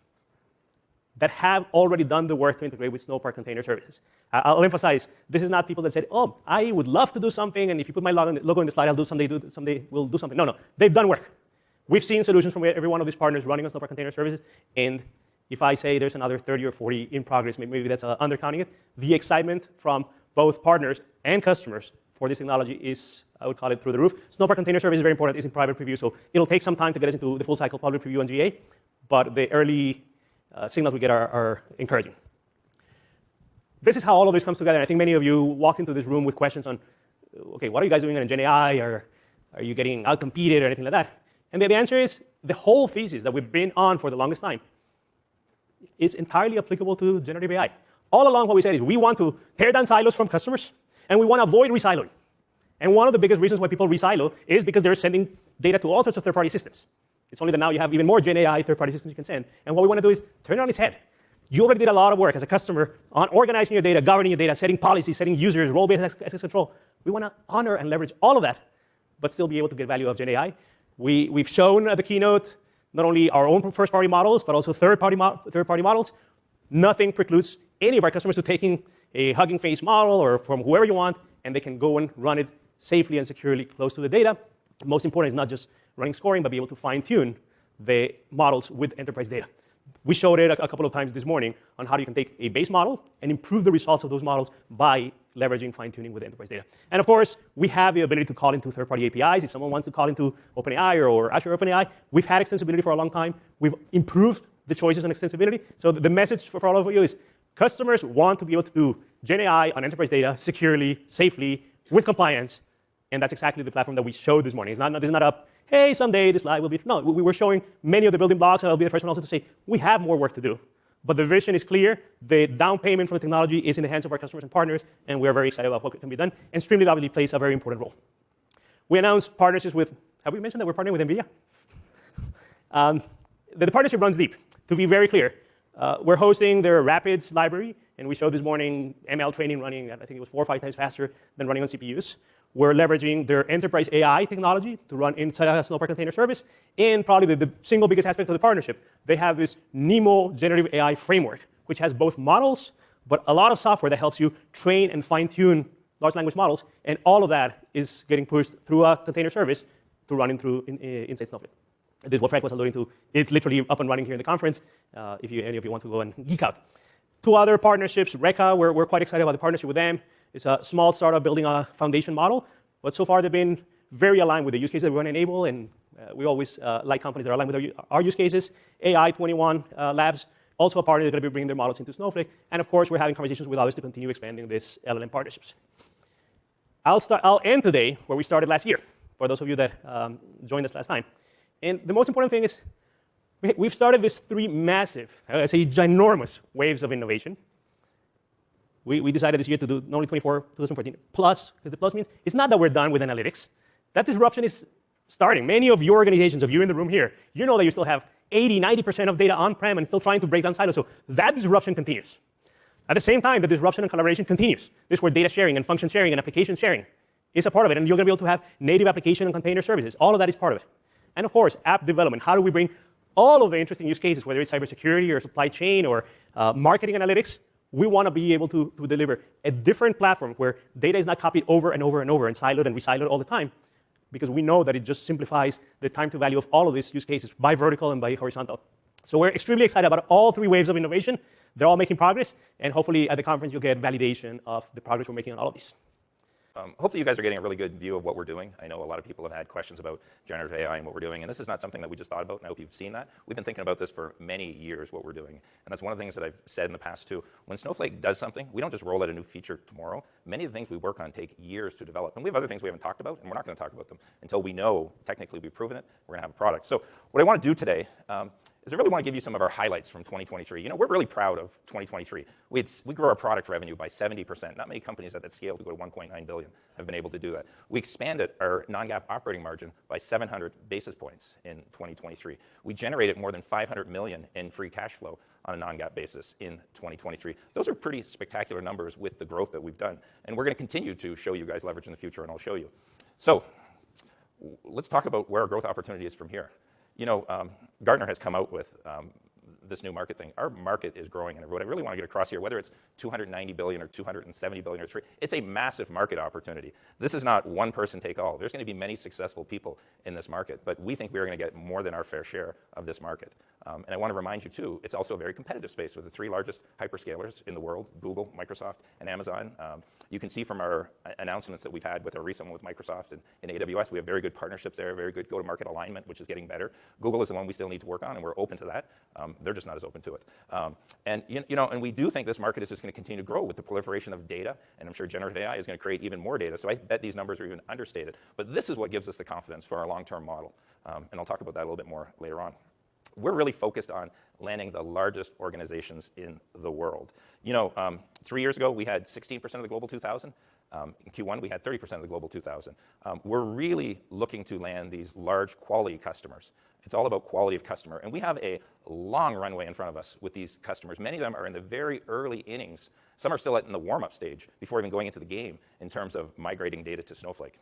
that have already done the work to integrate with Snowpark Container Services. I'll emphasize, this is not people that said, oh, I would love to do something, and if you put my logo in the slide, I'll do someday we'll do something. No, they've done work. We've seen solutions from every one of these partners running on Snowpark Container Services, and if I say there's another 30 or 40 in progress, maybe that's undercounting it, the excitement from both partners and customers for this technology is, I would call it, through the roof. Snowpark Container Service is very important. It's in private preview, so it'll take some time to get us into the full cycle public preview and GA, but the early signals we get are encouraging. This is how all of this comes together, and I think many of you walked into this room with questions on, okay, what are you guys doing on Gen AI, or are you getting outcompeted or anything like that? And the answer is, the whole thesis that we've been on for the longest time is entirely applicable to generative AI. All along what we said is we want to tear down silos from customers, and we want to avoid resiloing. And one of the biggest reasons why people resilo is because they're sending data to all sorts of third-party systems. It's only that now you have even more Gen AI third-party systems you can send. And what we want to do is turn it on its head. You already did a lot of work as a customer on organizing your data, governing your data, setting policies, setting users, role-based access control. We want to honor and leverage all of that, but still be able to get value of Gen AI. We've shown at the keynote not only our own first-party models, but also third-party models. Nothing precludes any of our customers to taking a Hugging Face model or from whoever you want, and they can go and run it safely and securely close to the data. Most important is not just running scoring, but be able to fine-tune the models with enterprise data. We showed it a couple of times this morning on how you can take a base model and improve the results of those models by leveraging fine-tuning with enterprise data. And of course, we have the ability to call into third-party APIs. If someone wants to call into OpenAI or Azure OpenAI, we've had extensibility for a long time. We've improved the choices on extensibility. So the message for all of you is customers want to be able to do Gen AI on enterprise data securely, safely, with compliance. And that's exactly the platform that we showed this morning. This is not a hey, someday this slide will be. No, we were showing many of the building blocks, and I'll be the first one also to say, we have more work to do. But the vision is clear. The down payment from the technology is in the hands of our customers and partners, and we're very excited about what can be done. And Streamlit obviously plays a very important role. We announced partnerships with, have we mentioned that we're partnering with NVIDIA? The partnership runs deep. To be very clear, we're hosting their Rapids library, and we showed this morning ML training running, I think it was 4 or 5 times faster than running on CPUs. We're leveraging their enterprise AI technology to run inside a Snowflake container service. And probably the single biggest aspect of the partnership, they have this NeMo generative AI framework, which has both models, but a lot of software that helps you train and fine-tune large language models. And all of that is getting pushed through a container service to run inside Snowflake. This is what Frank was alluding to. It's literally up and running here in the conference, if any of you want to go and geek out. 2 other partnerships, Reka, we're quite excited about the partnership with them. It's a small startup building a foundation model, but so far they've been very aligned with the use cases that we want to enable, and we always like companies that are aligned with our use cases. AI21 Labs, also a partner, they're going to be bringing their models into Snowflake, and of course we're having conversations with others to continue expanding this LLM partnerships. I'll end today where we started last year, for those of you that joined us last time. And the most important thing is we've started these 3 massive, I say ginormous waves of innovation. We decided this year to do not only 2014 plus, because the plus means it's not that we're done with analytics. That disruption is starting. Many of your organizations, of you in the room here, you know that you still have 80, 90% of data on-prem and still trying to break down silos. So that disruption continues. At the same time, the disruption and collaboration continues. This is where data sharing and function sharing and application sharing is a part of it. And you're going to be able to have native application and container services. All of that is part of it. And of course, app development. How do we bring all of the interesting use cases, whether it's cybersecurity or supply chain or marketing analytics? We want to be able to deliver a different platform where data is not copied over and over and over and siloed and resiloed all the time, because we know that it just simplifies the time to value of all of these use cases by vertical and by horizontal. So we're extremely excited about all 3 waves of innovation. They're all making progress, and hopefully at the conference you'll get validation of the progress we're making on all of these. Hopefully you guys are getting a really good view of what we're doing. I know a lot of people have had questions about generative AI and what we're doing, and this is not something that we just thought about, and I hope you've seen that. We've been thinking about this for many years, what we're doing, and that's one of the things that I've said in the past too. When Snowflake does something, we don't just roll out a new feature tomorrow. Many of the things we work on take years to develop, and we have other things we haven't talked about, and we're not going to talk about them until we know technically we've proven it, we're going to have a product. So what I want to do today is I really want to give you some of our highlights from 2023. You know, we're really proud of 2023. We grew our product revenue by 70%. Not many companies at that scale to go to 1.9 billion have been able to do that. We expanded our non-GAAP operating margin by 700 basis points in 2023. We generated more than 500 million in free cash flow on a non-GAAP basis in 2023. Those are pretty spectacular numbers with the growth that we've done. And we're going to continue to show you guys leverage in the future, and I'll show you. So let's talk about where our growth opportunity is from here. You know, Gartner has come out with this new market thing. Our market is growing, and what I really want to get across here, whether it's 290 billion or 270 billion or 3, it's a massive market opportunity. This is not one person take all. There's going to be many successful people in this market, but we think we're going to get more than our fair share of this market. And I want to remind you too, it's also a very competitive space with the 3 largest hyperscalers in the world, Google, Microsoft, and Amazon. You can see from our announcements that we've had with our recent one with Microsoft and AWS, we have very good partnerships there, very good go-to-market alignment, which is getting better. Google is the one we still need to work on, and we're open to that. They're just not as open to it. And and we do think this market is just going to continue to grow with the proliferation of data, and I'm sure generative AI is going to create even more data. So I bet these numbers are even understated. But this is what gives us the confidence for our long-term model, and I'll talk about that a little bit more later on. We're really focused on landing the largest organizations in the world. 3 years ago, we had 16% of the Global 2000. In Q1, we had 30% of the Global 2000. We're really looking to land these large quality customers. It's all about quality of customer. And we have a long runway in front of us with these customers. Many of them are in the very early innings. Some are still in the warm-up stage before even going into the game in terms of migrating data to Snowflake.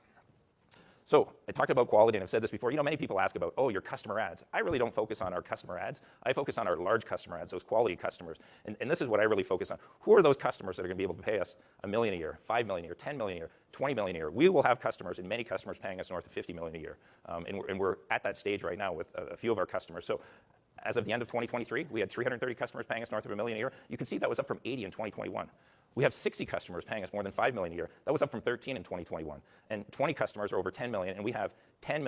So I talked about quality, and I've said this before. Many people ask about, your customer ads. I really don't focus on our customer ads. I focus on our large customer ads, those quality customers. And this is what I really focus on. Who are those customers that are going to be able to pay us $1 million a year, 5 million a year, 10 million a year, 20 million a year? We will have customers, and many customers paying us north of 50 million a year. And we're at that stage right now with a few of our customers. So as of the end of 2023, we had 330 customers paying us north of $1 million a year. You can see that was up from 80 in 2021. We have 60 customers paying us more than 5 million a year. That was up from 13 in 2021. And 20 customers are over 10 million, and we have 10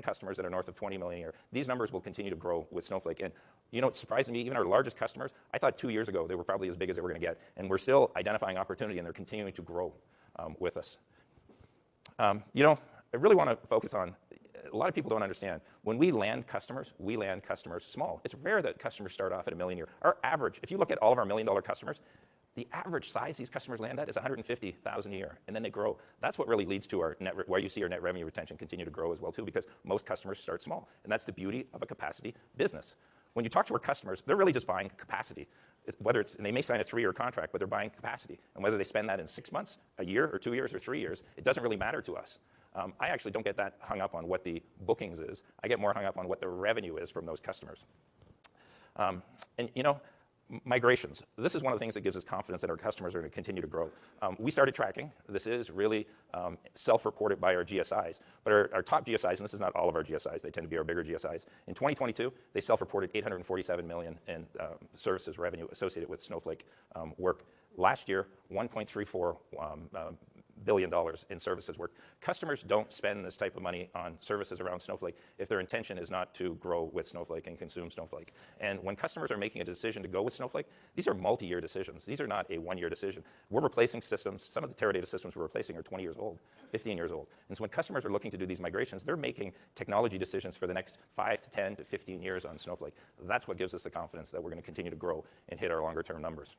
customers that are north of 20 million a year. These numbers will continue to grow with Snowflake. And it's surprising me, even our largest customers, I thought 2 years ago they were probably as big as they were going to get. And we're still identifying opportunity, and they're continuing to grow with us. I really want to focus on a lot of people don't understand. When we land customers small. It's rare that customers start off at $1 million a year. Our average, if you look at all of our $1 million customers, the average size these customers land at is $150,000 a year, and then they grow. That's what really leads to why you see our net revenue retention continue to grow as well too, because most customers start small, and that's the beauty of a capacity business. When you talk to our customers, they're really just buying capacity. And they may sign a 3-year contract, but they're buying capacity, and whether they spend that in 6 months, a year, or 2 years, or 3 years, it doesn't really matter to us. I actually don't get that hung up on what the bookings is. I get more hung up on what the revenue is from those customers. And migrations. This is one of the things that gives us confidence that our customers are going to continue to grow. We started tracking. This is really self-reported by our GSIs. But our top GSIs, and this is not all of our GSIs, they tend to be our bigger GSIs. In 2022, they self-reported $847 million in services revenue associated with Snowflake work. Last year, $1.34 billion in services work. Customers don't spend this type of money on services around Snowflake if their intention is not to grow with Snowflake and consume Snowflake. And when customers are making a decision to go with Snowflake, these are multi-year decisions. These are not a one-year decision. We're replacing systems. Some of the Teradata systems we're replacing are 20 years old, 15 years old. And so when customers are looking to do these migrations, they're making technology decisions for the next 5 to 10 to 15 years on Snowflake. That's what gives us the confidence that we're going to continue to grow and hit our longer-term numbers.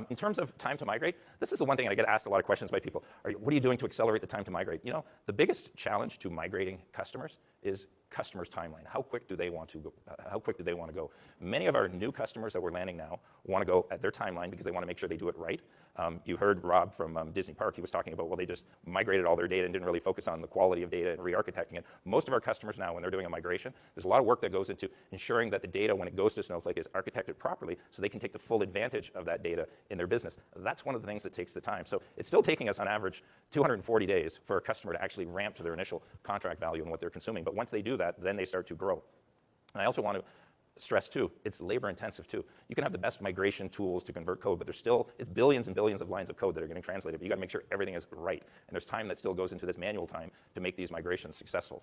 In terms of time to migrate, this is the one thing, and I get asked a lot of questions by people. What are you doing to accelerate the time to migrate? The biggest challenge to migrating customers is customers' timeline. How quick do they want to go? How quick do they want to go? Many of our new customers that we're landing now want to go at their timeline because they want to make sure they do it right. You heard Rob from Disney Park. He was talking about, well, they just migrated all their data and didn't really focus on the quality of data and re-architecting it. Most of our customers now, when they're doing a migration, there's a lot of work that goes into ensuring that the data, when it goes to Snowflake, is architected properly so they can take the full advantage of that data in their business. That's one of the things that takes the time. So it's still taking us, on average, 240 days for a customer to actually ramp to their initial contract value and what they're consuming. But once they do that, then they start to grow. And I also want to stress too, it's labor intensive too. You can have the best migration tools to convert code, but it's billions and billions of lines of code that are getting translated. But you got to make sure everything is right. And there's time that still goes into this manual time to make these migrations successful.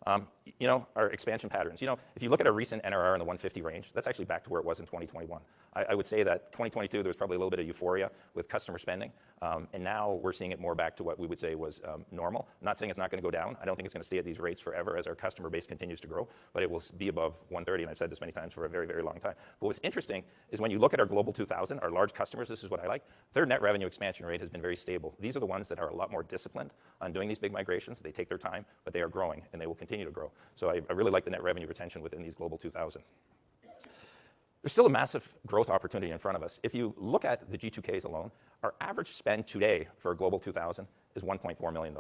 Our expansion patterns. If you look at our recent NRR in the 150 range, that's actually back to where it was in 2021. I would say that 2022, there was probably a little bit of euphoria with customer spending, and now we're seeing it more back to what we would say was normal. I'm not saying it's not going to go down. I don't think it's going to stay at these rates forever as our customer base continues to grow, but it will be above 130, and I've said this many times for a very, very long time. But what's interesting is when you look at our Global 2000, our large customers, this is what I like, their net revenue expansion rate has been very stable. These are the ones that are a lot more disciplined on doing these big migrations. They take their time, but they are growing, and they will continue to grow. So I really like the net revenue retention within these Global 2000. There's still a massive growth opportunity in front of us. If you look at the G2Ks alone, our average spend today for a Global 2000 is $1.4 million.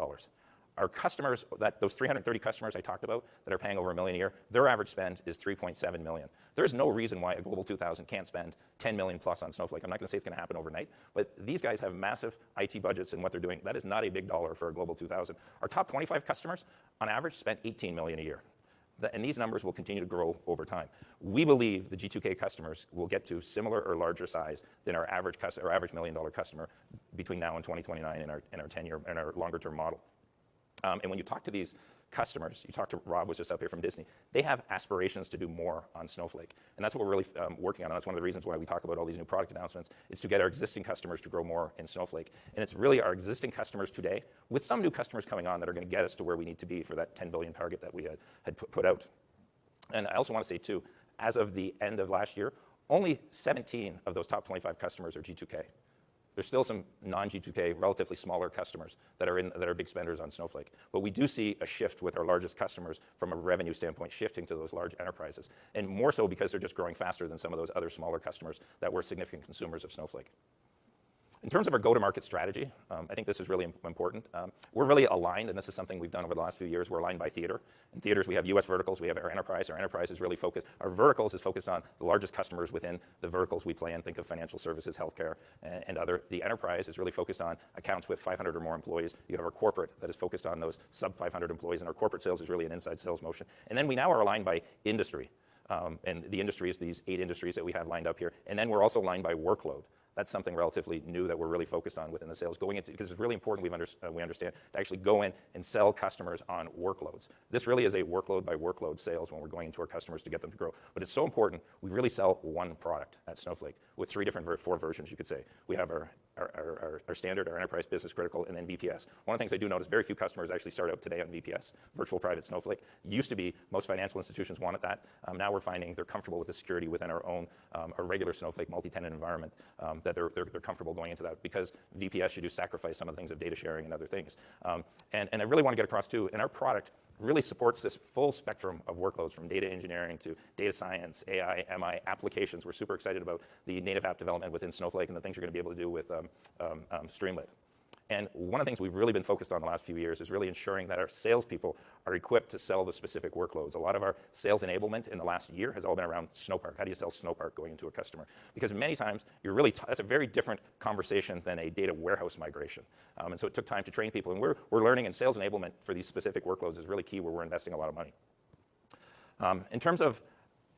Our customers, those 330 customers I talked about that are paying over $1 million a year, their average spend is $3.7 million. There is no reason why a Global 2000 can't spend $10 million plus on Snowflake. I'm not going to say it's going to happen overnight, but these guys have massive IT budgets in what they're doing. That is not a big dollar for a Global 2000. Our top 25 customers, on average, spend $18 million a year. And these numbers will continue to grow over time. We believe the G2K customers will get to similar or larger size than our average $1 million customer between now and 2029 in our 10-year and our longer-term model. And when you talk to these customers, you talk to Rob was just up here from Disney, they have aspirations to do more on Snowflake. And that's what we're really working on. And that's one of the reasons why we talk about all these new product announcements, is to get our existing customers to grow more in Snowflake. And it's really our existing customers today, with some new customers coming on, that are going to get us to where we need to be for that 10 billion target that we had put out. And I also want to say too, as of the end of last year, only 17 of those top 25 customers are G2K. There's still some non-G2K, relatively smaller customers that are big spenders on Snowflake. But we do see a shift with our largest customers from a revenue standpoint, shifting to those large enterprises. And more so because they're just growing faster than some of those other smaller customers that were significant consumers of Snowflake. In terms of our go-to-market strategy, I think this is really important. We're really aligned, and this is something we've done over the last few years. We're aligned by theater. In theaters, we have U.S. verticals. We have our enterprise. Our enterprise is really focused. Our verticals is focused on the largest customers within the verticals we play in. Think of financial services, healthcare, and other. The enterprise is really focused on accounts with 500 or more employees. You have our corporate that is focused on those sub-500 employees, and our corporate sales is really an inside sales motion. And then we now are aligned by industry. And the industry is these 8 industries that we have lined up here. And then we're also aligned by workload. That's something relatively new that we're really focused on within the sales, going into, because it's really important we understand to actually go in and sell customers on workloads. This really is a workload by workload sales when we're going into our customers to get them to grow. But it's so important, we really sell one product at Snowflake with 4 versions, you could say. We have our our standard, our enterprise business critical, and then VPS. One of the things I do notice, very few customers actually start out today on VPS, virtual private Snowflake. Used to be most financial institutions wanted that. Now we're finding they're comfortable with the security within our own, our regular Snowflake multi-tenant environment, that they're comfortable going into that, because VPS, you do sacrifice some of the things of data sharing and other things. And I really want to get across too, and our product really supports this full spectrum of workloads, from data engineering to data science, AI, MI, applications. We're super excited about the native app development within Snowflake and the things you're going to be able to do with Streamlit. And one of the things we've really been focused on the last few years is really ensuring that our salespeople are equipped to sell the specific workloads. A lot of our sales enablement in the last year has all been around Snowpark. How do you sell Snowpark going into a customer? Because many times, you're really that's a very different conversation than a data warehouse migration. And so it took time to train people. And we're learning, and sales enablement for these specific workloads is really key, where we're investing a lot of money. In terms of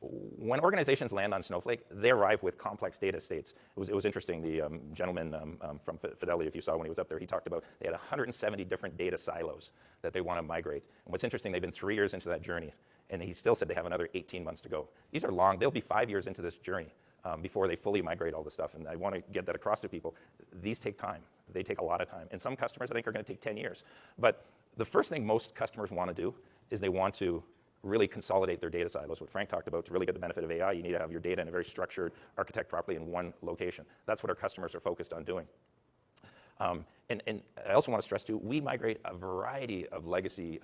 when organizations land on Snowflake, they arrive with complex data estates. It was interesting. The gentleman from Fidelity, if you saw when he was up there, he talked about they had 170 different data silos that they want to migrate. And what's interesting, they've been 3 years into that journey, and he still said they have another 18 months to go. These are long. They'll be 5 years into this journey before they fully migrate all this stuff. And I want to get that across to people. These take time. They take a lot of time. And some customers, I think, are going to take 10 years. But the first thing most customers want to do is they want to really consolidate their data silos. What Frank talked about, to really get the benefit of AI, you need to have your data in a very structured, architect properly in one location. That's what our customers are focused on doing. And I also want to stress too, we migrate a variety of legacy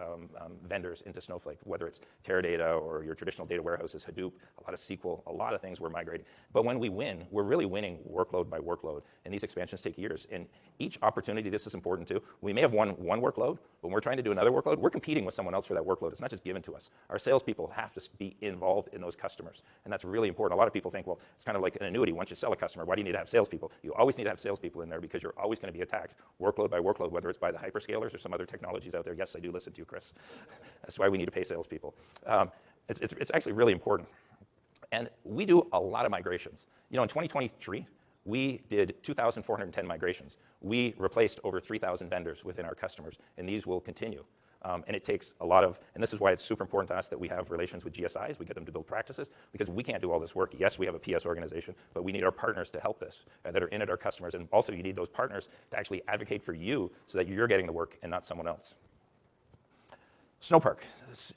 vendors into Snowflake, whether it's Teradata or your traditional data warehouses, Hadoop, a lot of SQL, a lot of things we're migrating. But when we win, we're really winning workload by workload, and these expansions take years. And each opportunity, this is important too, we may have won one workload, but when we're trying to do another workload, we're competing with someone else for that workload. It's not just given to us. Our salespeople have to be involved in those customers, and that's really important. A lot of people think, well, it's kind of like an annuity. Once you sell a customer, why do you need to have salespeople? You always need to have salespeople in there, because you're always going to be attacked workload by workload, whether it's by the hyperscalers or some other technologies out there. Yes, I do listen to you, Chris. That's why we need to pay salespeople. It's actually really important. And we do a lot of migrations. You know, in 2023, we did 2,410 migrations. We replaced over 3,000 vendors within our customers, and these will continue. And it takes a lot of, and this is why it's super important to us that we have relations with GSIs. We get them to build practices, because we can't do all this work. Yes, we have a PS organization, but we need our partners to help this, that are in it, our customers. And also, you need those partners to actually advocate for you so that you're getting the work and not someone else. Snowpark.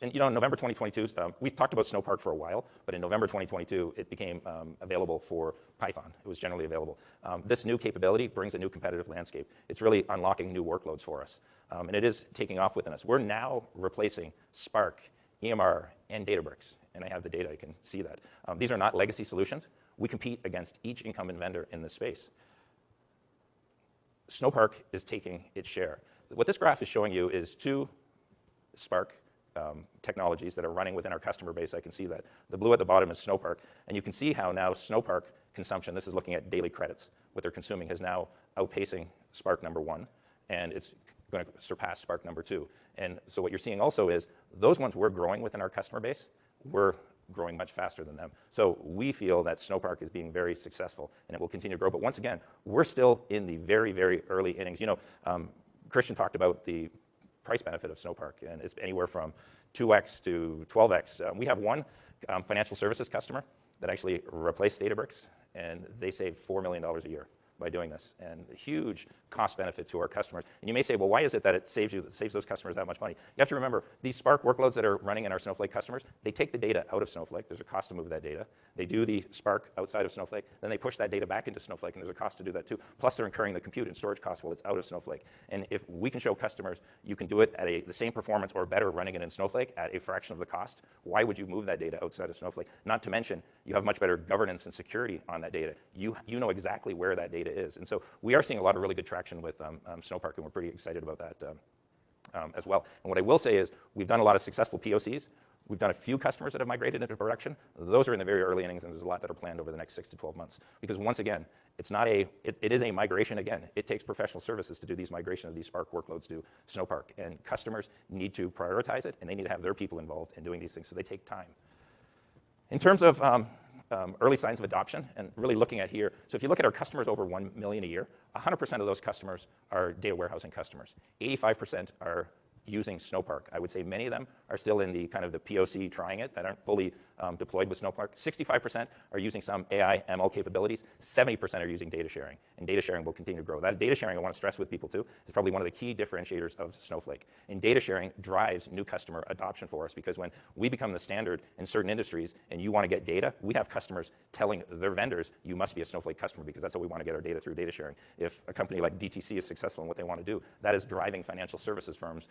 In November 2022, we talked about Snowpark for a while, but in November 2022, it became available for Python. It was generally available. This new capability brings a new competitive landscape. It's really unlocking new workloads for us, and it is taking off within us. We're now replacing Spark, EMR, and Databricks, and I have the data. I can see that. These are not legacy solutions. We compete against each incumbent vendor in this space. Snowpark is taking its share. What this graph is showing you is two Spark technologies that are running within our customer base. I can see that. The blue at the bottom is Snowpark, and you can see how now Snowpark consumption, this is looking at daily credits, what they're consuming is now outpacing Spark number 1, and it's going to surpass Spark number 2. And so what you're seeing also is those ones we're growing within our customer base, we're growing much faster than them. So we feel that Snowpark is being very successful, and it will continue to grow. But once again, we're still in the very, very early innings. Christian talked about the price benefit of Snowpark, and it's anywhere from 2x to 12x. We have one financial services customer that actually replaced Databricks, and they saved $4 million a year by doing this, and a huge cost benefit to our customers. And you may say, well, why is it that it saves those customers that much money? You have to remember, these Spark workloads that are running in our Snowflake customers, they take the data out of Snowflake. There's a cost to move that data. They do the Spark outside of Snowflake. Then they push that data back into Snowflake, and there's a cost to do that too. Plus, they're incurring the compute and storage costs while it's out of Snowflake. And if we can show customers you can do it at the same performance or better running it in Snowflake at a fraction of the cost, why would you move that data outside of Snowflake? Not to mention, you have much better governance and security on that data. You know exactly where that data is. And so we are seeing a lot of really good traction with Snowpark, and we're pretty excited about that as well. And what I will say is we've done a lot of successful POCs. We've done a few customers that have migrated into production. Those are in the very early innings, and there's a lot that are planned over the next 6 to 12 months. Because once again, it is a migration again. It takes professional services to do these migration of these Spark workloads to Snowpark. And customers need to prioritize it, and they need to have their people involved in doing these things, so they take time. In terms of early signs of adoption, and really looking at here, so if you look at our customers over 1 million a year, 100% of those customers are data warehousing customers. 85% are using Snowpark. I would say many of them are still in the kind of the POC trying it that aren't fully deployed with Snowpark. 65% are using some AI ML capabilities. 70% are using data sharing, and data sharing will continue to grow. That data sharing, I want to stress with people too, is probably one of the key differentiators of Snowflake. And data sharing drives new customer adoption for us, because when we become the standard in certain industries and you want to get data, we have customers telling their vendors, you must be a Snowflake customer, because that's how we want to get our data, through data sharing. If a company like DTC is successful in what they want to do, that is driving financial services firms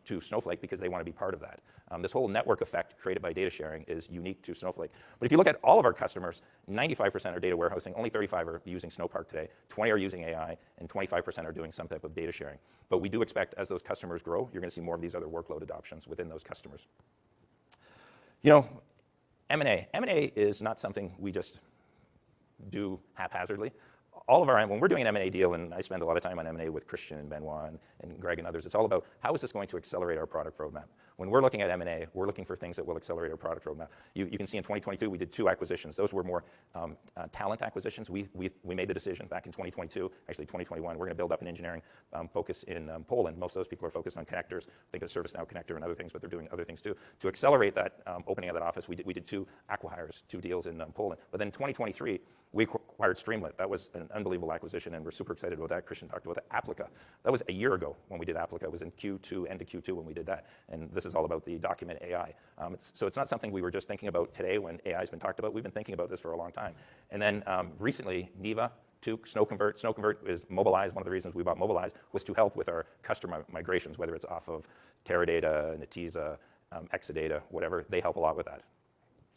to Snowflake, because they want to be part of that. This whole network effect created by data sharing is unique to Snowflake. But if you look at all of our customers, 95% are data warehousing, only 35 are using Snowpark today, 20 are using AI, and 25% are doing some type of data sharing. But we do expect, as those customers grow, you're going to see more of these other workload adoptions within those customers. You know, M&A is not something we just do haphazardly. All of our, when we're doing an M&A deal, and I spend a lot of time on M&A with Christian and Benoit and Greg and others, it's all about how is this going to accelerate our product roadmap. When we're looking at M&A, we're looking for things that will accelerate our product roadmap. You can see in 2022, we did 2 acquisitions. Those were more talent acquisitions. We made the decision back in 2022, actually 2021, we're going to build up an engineering focus in Poland. Most of those people are focused on connectors, think of ServiceNow connector and other things, but they're doing other things too. To accelerate that opening of that office, we did 2 acqui-hires, 2 deals in Poland. But then in 2023, we acquired Streamlit. That was an unbelievable acquisition, and we're super excited about that. Christian talked about that. Applica. That was a year ago when we did Applica. It was in Q2, end of Q2 when we did that. And this is all about the document AI. So it's not something we were just thinking about today when AI has been talked about. We've been thinking about this for a long time. And then recently, Neeva, Snowconvert. Snowconvert is Mobilize. One of the reasons we bought Mobilize was to help with our customer migrations, whether it's off of Teradata, Netezza, Exadata, whatever. They help a lot with that.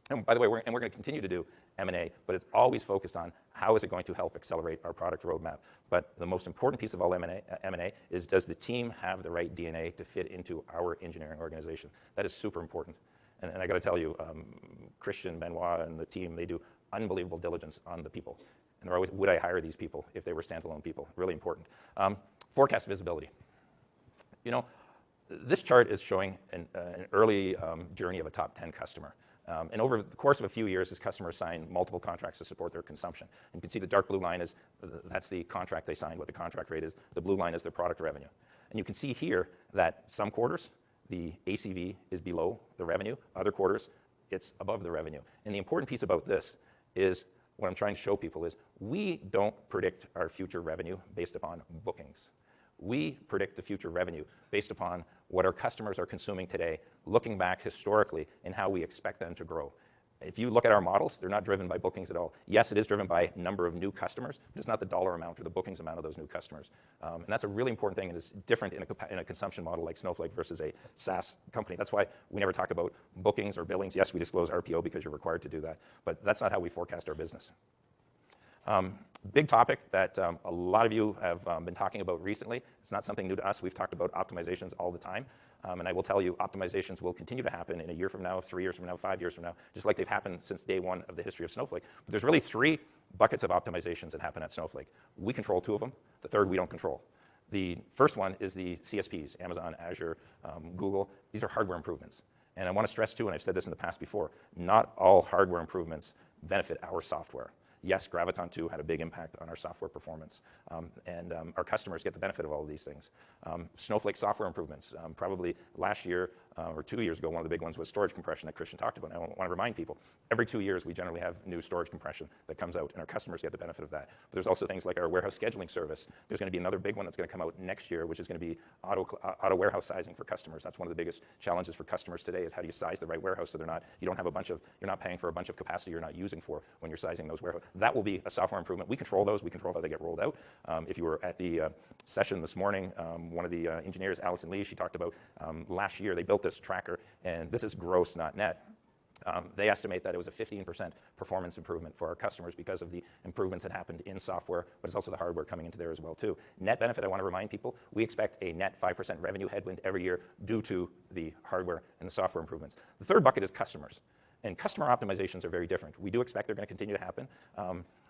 And by the way, we're going to continue to do M&A, but it's always focused on how is it going to help accelerate our product roadmap. But the most important piece of all M&A is, does the team have the right DNA to fit into our engineering organization? That is super important. And I got to tell you, Christian, Benoit, and the team, they do unbelievable diligence on the people. And they're always, would I hire these people if they were standalone people? Really important. Forecast visibility. You know, this chart is showing an early journey of a top 10 customer. And over the course of a few years, this customer signed multiple contracts to support their consumption. And you can see the dark blue line is, that's the contract they signed, what the contract rate is. The blue line is their product revenue. And you can see here that some quarters, the ACV is below the revenue. Other quarters, it's above the revenue. And the important piece about this is, what I'm trying to show people is, we don't predict our future revenue based upon bookings. We predict the future revenue based upon what our customers are consuming today, looking back historically, and how we expect them to grow. If you look at our models, they're not driven by bookings at all. Yes, it is driven by number of new customers, but it's not the dollar amount or the bookings amount of those new customers. And that's a really important thing, and it's different in a consumption model like Snowflake versus a SaaS company. That's why we never talk about bookings or billings. Yes, we disclose RPO because you're required to do that, but that's not how we forecast our business. Big topic that a lot of you have been talking about recently. It's not something new to us. We've talked about optimizations all the time. And I will tell you, optimizations will continue to happen in a year from now, 3 years from now, 5 years from now, just like they've happened since day one of the history of Snowflake. But there's really 3 buckets of optimizations that happen at Snowflake. We control 2 of them. The third we don't control. The first one is the CSPs, Amazon, Azure, Google. These are hardware improvements. And I want to stress too, and I've said this in the past before, not all hardware improvements benefit our software. Yes, Graviton 2 had a big impact on our software performance, and our customers get the benefit of all of these things. Snowflake software improvements, probably last year or 2 years ago, one of the big ones was storage compression that Christian talked about. And I want to remind people, every 2 years we generally have new storage compression that comes out, and our customers get the benefit of that. But there's also things like our warehouse scheduling service. There's going to be another big one that's going to come out next year, which is going to be auto warehouse sizing for customers. That's one of the biggest challenges for customers today, is how do you size the right warehouse so you don't have you're not paying for a bunch of capacity you're not using for when you're sizing those warehouses. That will be a software improvement. We control those. We control how they get rolled out. If you were at the session this morning, one of the engineers, Allison Lee, she talked about last year they built this tracker, and this is gross, not net. They estimate that it was a 15% performance improvement for our customers because of the improvements that happened in software, but it's also the hardware coming into there as well too. Net benefit, I want to remind people, we expect a net 5% revenue headwind every year due to the hardware and the software improvements. The third bucket is customers. And customer optimizations are very different. We do expect they're going to continue to happen.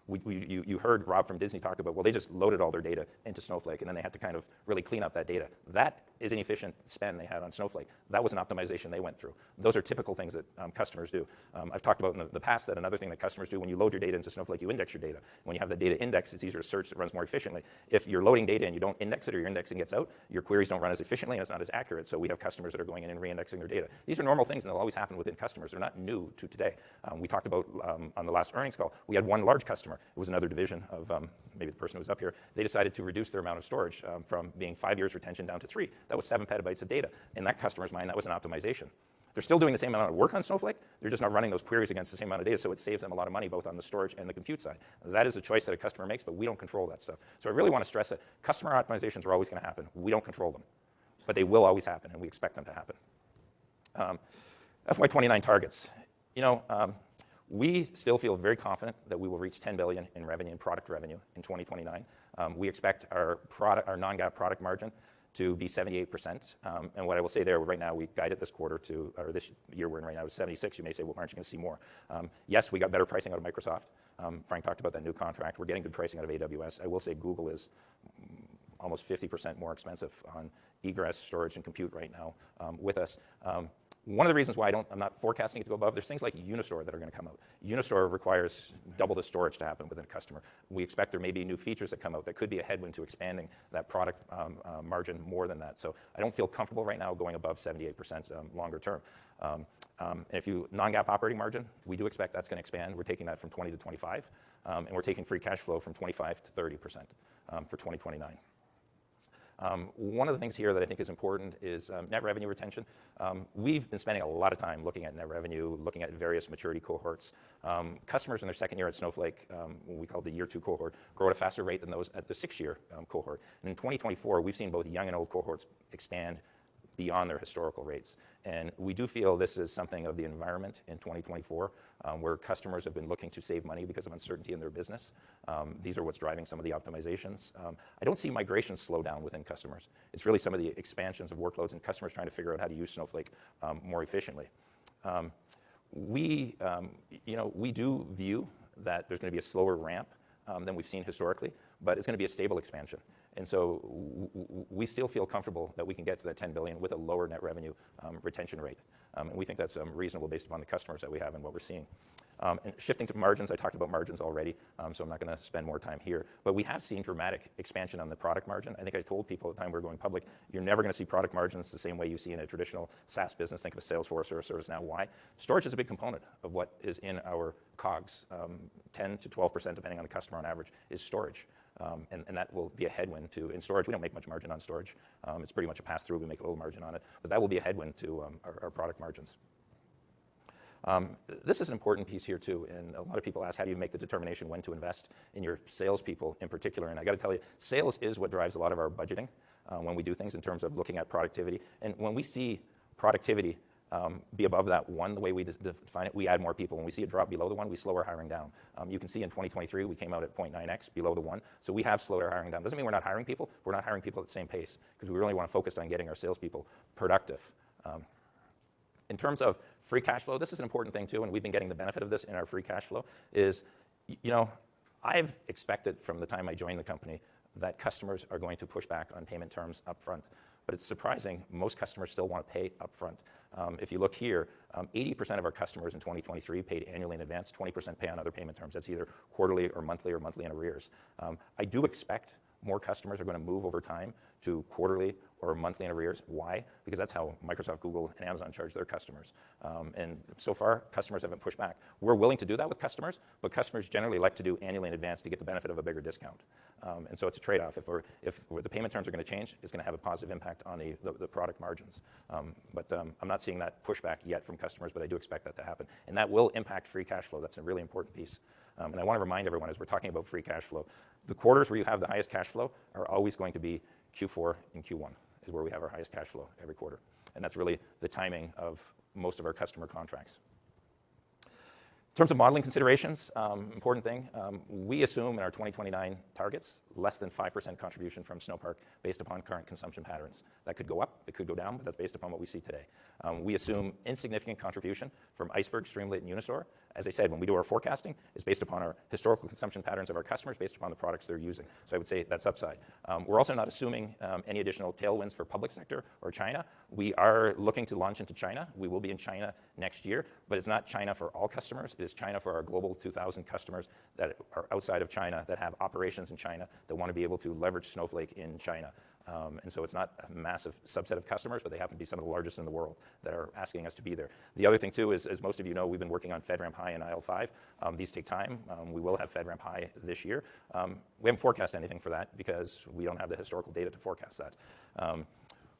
You heard Rob from Disney talk about, well, they just loaded all their data into Snowflake, and then they had to kind of really clean up that data. That is an efficient spend they had on Snowflake. That was an optimization they went through. Those are typical things that customers do. I've talked about in the past that another thing that customers do, when you load your data into Snowflake, you index your data. When you have the data indexed, it's easier to search, it runs more efficiently. If you're loading data and you don't index it, or your indexing gets out, your queries don't run as efficiently and it's not as accurate. So we have customers that are going in and re-indexing their data. These are normal things, and they'll always happen within customers. They're not new to today. We talked about on the last earnings call, we had one large customer. It was another division of maybe the person who was up here. They decided to reduce their amount of storage from being 5 years retention down to 3. That was 7 petabytes of data. In that customer's mind, that was an optimization. They're still doing the same amount of work on Snowflake. They're just not running those queries against the same amount of data, so it saves them a lot of money both on the storage and the compute side. That is a choice that a customer makes, but we don't control that stuff. So I really want to stress that customer optimizations are always going to happen. We don't control them, but they will always happen, and we expect them to happen. FY29 targets. We still feel very confident that we will reach $10 billion in revenue, in product revenue, in 2029. We expect our non-GAAP product margin to be 78%. And what I will say there, right now we guided this quarter to, or this year we're in right now, is 76. You may say, well, aren't you going to see more? Yes, we got better pricing out of Microsoft. Frank talked about that new contract. We're getting good pricing out of AWS. I will say Google is almost 50% more expensive on egress, storage, and compute right now with us. One of the reasons why I'm not forecasting it to go above, there's things like Unistore that are going to come out. Unistore requires double the storage to happen within a customer. We expect there may be new features that come out that could be a headwind to expanding that product margin more than that. So I don't feel comfortable right now going above 78% longer term. And if you non-GAAP operating margin, we do expect that's going to expand. We're taking that from 20 to 25, and we're taking free cash flow from 25 to 30% for 2029. One of the things here that I think is important is net revenue retention. We've been spending a lot of time looking at net revenue, looking at various maturity cohorts. Customers in their second year at Snowflake, what we call the year 2 cohort, grow at a faster rate than those at the 6-year cohort. And in 2024, we've seen both young and old cohorts expand beyond their historical rates. And we do feel this is something of the environment in 2024, where customers have been looking to save money because of uncertainty in their business. These are what's driving some of the optimizations. I don't see migration slow down within customers. It's really some of the expansions of workloads and customers trying to figure out how to use Snowflake more efficiently. We do view that there's going to be a slower ramp than we've seen historically, but it's going to be a stable expansion. And so we still feel comfortable that we can get to that $10 billion with a lower net revenue retention rate. And we think that's reasonable based upon the customers that we have and what we're seeing. And shifting to margins, I talked about margins already, so I'm not going to spend more time here. But we have seen dramatic expansion on the product margin. I think I told people at the time we were going public, you're never going to see product margins the same way you see in a traditional SaaS business. Think of a Salesforce or a ServiceNow. Why? Storage is a big component of what is in our COGS. 10 to 12%, depending on the customer on average, is storage. And that will be a headwind to, in storage, we don't make much margin on storage. It's pretty much a pass-through. We make a little margin on it. But that will be a headwind to our product margins. This is an important piece here, too. And a lot of people ask, how do you make the determination when to invest in your salespeople in particular? And I got to tell you, sales is what drives a lot of our budgeting when we do things in terms of looking at productivity. And when we see productivity be above that 1, the way we define it, we add more people. When we see it drop below the 1, we slow our hiring down. You can see in 2023, we came out at 0.9x below the 1. So we have slowed our hiring down. Doesn't mean we're not hiring people. We're not hiring people at the same pace because we really want to focus on getting our salespeople productive. In terms of free cash flow, this is an important thing too, and we've been getting the benefit of this in our free cash flow, is, I've expected from the time I joined the company that customers are going to push back on payment terms up front. But it's surprising, most customers still want to pay up front. If you look here, 80% of our customers in 2023 paid annually in advance, 20% pay on other payment terms. That's either quarterly or monthly in arrears. I do expect more customers are going to move over time to quarterly or monthly in arrears. Why? Because that's how Microsoft, Google, and Amazon charge their customers. And so far, customers haven't pushed back. We're willing to do that with customers, but customers generally like to do annually in advance to get the benefit of a bigger discount. And so it's a trade-off. If the payment terms are going to change, it's going to have a positive impact on the product margins. But I'm not seeing that pushback yet from customers, but I do expect that to happen. And that will impact free cash flow. That's a really important piece. And I want to remind everyone, as we're talking about free cash flow, the quarters where you have the highest cash flow are always going to be Q4 and Q1 is where we have our highest cash flow every quarter. And that's really the timing of most of our customer contracts. In terms of modeling considerations, important thing, we assume in our 2029 targets less than 5% contribution from Snowpark based upon current consumption patterns. That could go up, it could go down, but that's based upon what we see today. We assume insignificant contribution from Iceberg, Streamlit, and Unistore. As I said, when we do our forecasting, it's based upon our historical consumption patterns of our customers based upon the products they're using. So I would say that's upside. We're also not assuming any additional tailwinds for public sector or China. We are looking to launch into China. We will be in China next year, but it's not China for all customers. It is China for our global 2,000 customers that are outside of China, that have operations in China, that want to be able to leverage Snowflake in China. And so it's not a massive subset of customers, but they happen to be some of the largest in the world that are asking us to be there. The other thing, too, is, as most of you know, we've been working on FedRAMP High and IL5. These take time. We will have FedRAMP High this year. We haven't forecast anything for that because we don't have the historical data to forecast that.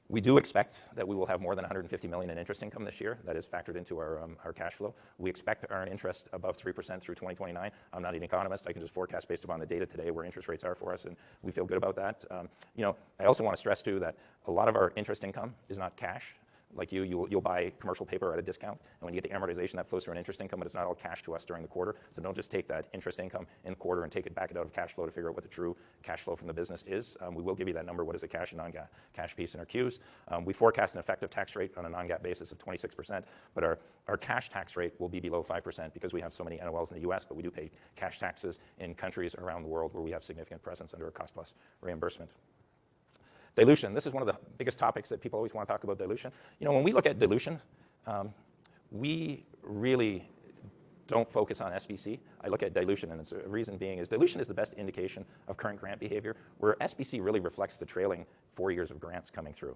We do expect that we will have more than $150 million in interest income this year. That is factored into our cash flow. We expect to earn interest above 3% through 2029. I'm not an economist. I can just forecast based upon the data today where interest rates are for us, and we feel good about that. I also want to stress, too, that a lot of our interest income is not cash. Like you'll buy commercial paper at a discount, and when you get the amortization, that flows through an interest income, but it's not all cash to us during the quarter. So don't just take that interest income in the quarter and take it back out of cash flow to figure out what the true cash flow from the business is. We will give you that number, what is the cash and non-cash piece in our Qs. We forecast an effective tax rate on a non-GAAP basis of 26%, but our cash tax rate will be below 5% because we have so many NOLs in the US, but we do pay cash taxes in countries around the world where we have significant presence under a cost-plus reimbursement. Dilution. This is one of the biggest topics that people always want to talk about, dilution. When we look at dilution, we really don't focus on SBC. I look at dilution, and the reason being is dilution is the best indication of current grant behavior, where SBC really reflects the trailing 4 years of grants coming through.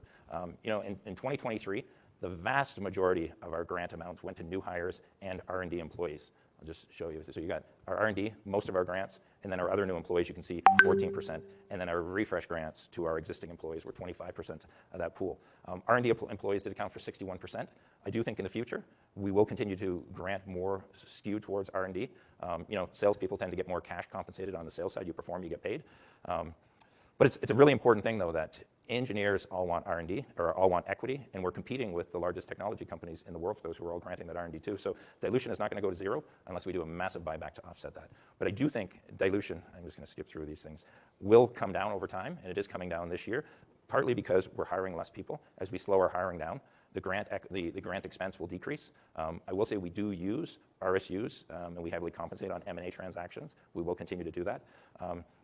In 2023, the vast majority of our grant amounts went to new hires and R&D employees. I'll just show you. So you got our R&D, most of our grants, and then our other new employees, you can see 14%, and then our refresh grants to our existing employees were 25% of that pool. R&D employees did account for 61%. I do think in the future, we will continue to grant more skew towards R&D. Salespeople tend to get more cash compensated on the sales side. You perform, you get paid. But it's a really important thing, though, that engineers all want R&D, or all want equity, and we're competing with the largest technology companies in the world for those who are all granting that R&D too. So dilution is not going to go to zero unless we do a massive buyback to offset that. But I do think dilution, I'm just going to skip through these things, will come down over time, and it is coming down this year, partly because we're hiring less people. As we slow our hiring down, the grant expense will decrease. I will say we do use RSUs, and we heavily compensate on M&A transactions. We will continue to do that.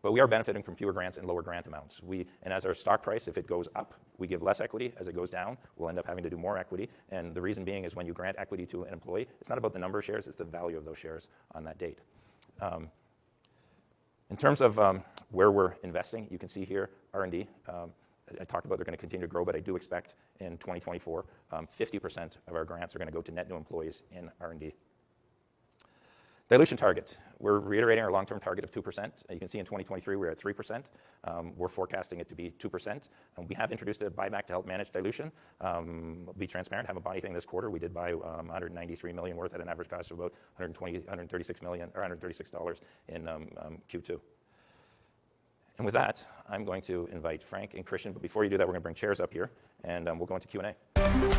But we are benefiting from fewer grants and lower grant amounts. And as our stock price, if it goes up, we give less equity. As it goes down, we'll end up having to do more equity. And the reason being is when you grant equity to an employee, it's not about the number of shares, it's the value of those shares on that date. In terms of where we're investing, you can see here R&D. I talked about they're going to continue to grow, but I do expect in 2024, 50% of our grants are going to go to net new employees in R&D. Dilution target. We're reiterating our long-term target of 2%. You can see in 2023, we're at 3%. We're forecasting it to be 2%. We have introduced a buyback to help manage dilution. Be transparent, haven't bought anything this quarter. We did buy $193 million worth at an average cost of about $136 million, or $136 in Q2. And with that, I'm going to invite Frank and Christian. But before you do that, we're going to bring chairs up here, and we'll go into Q&A.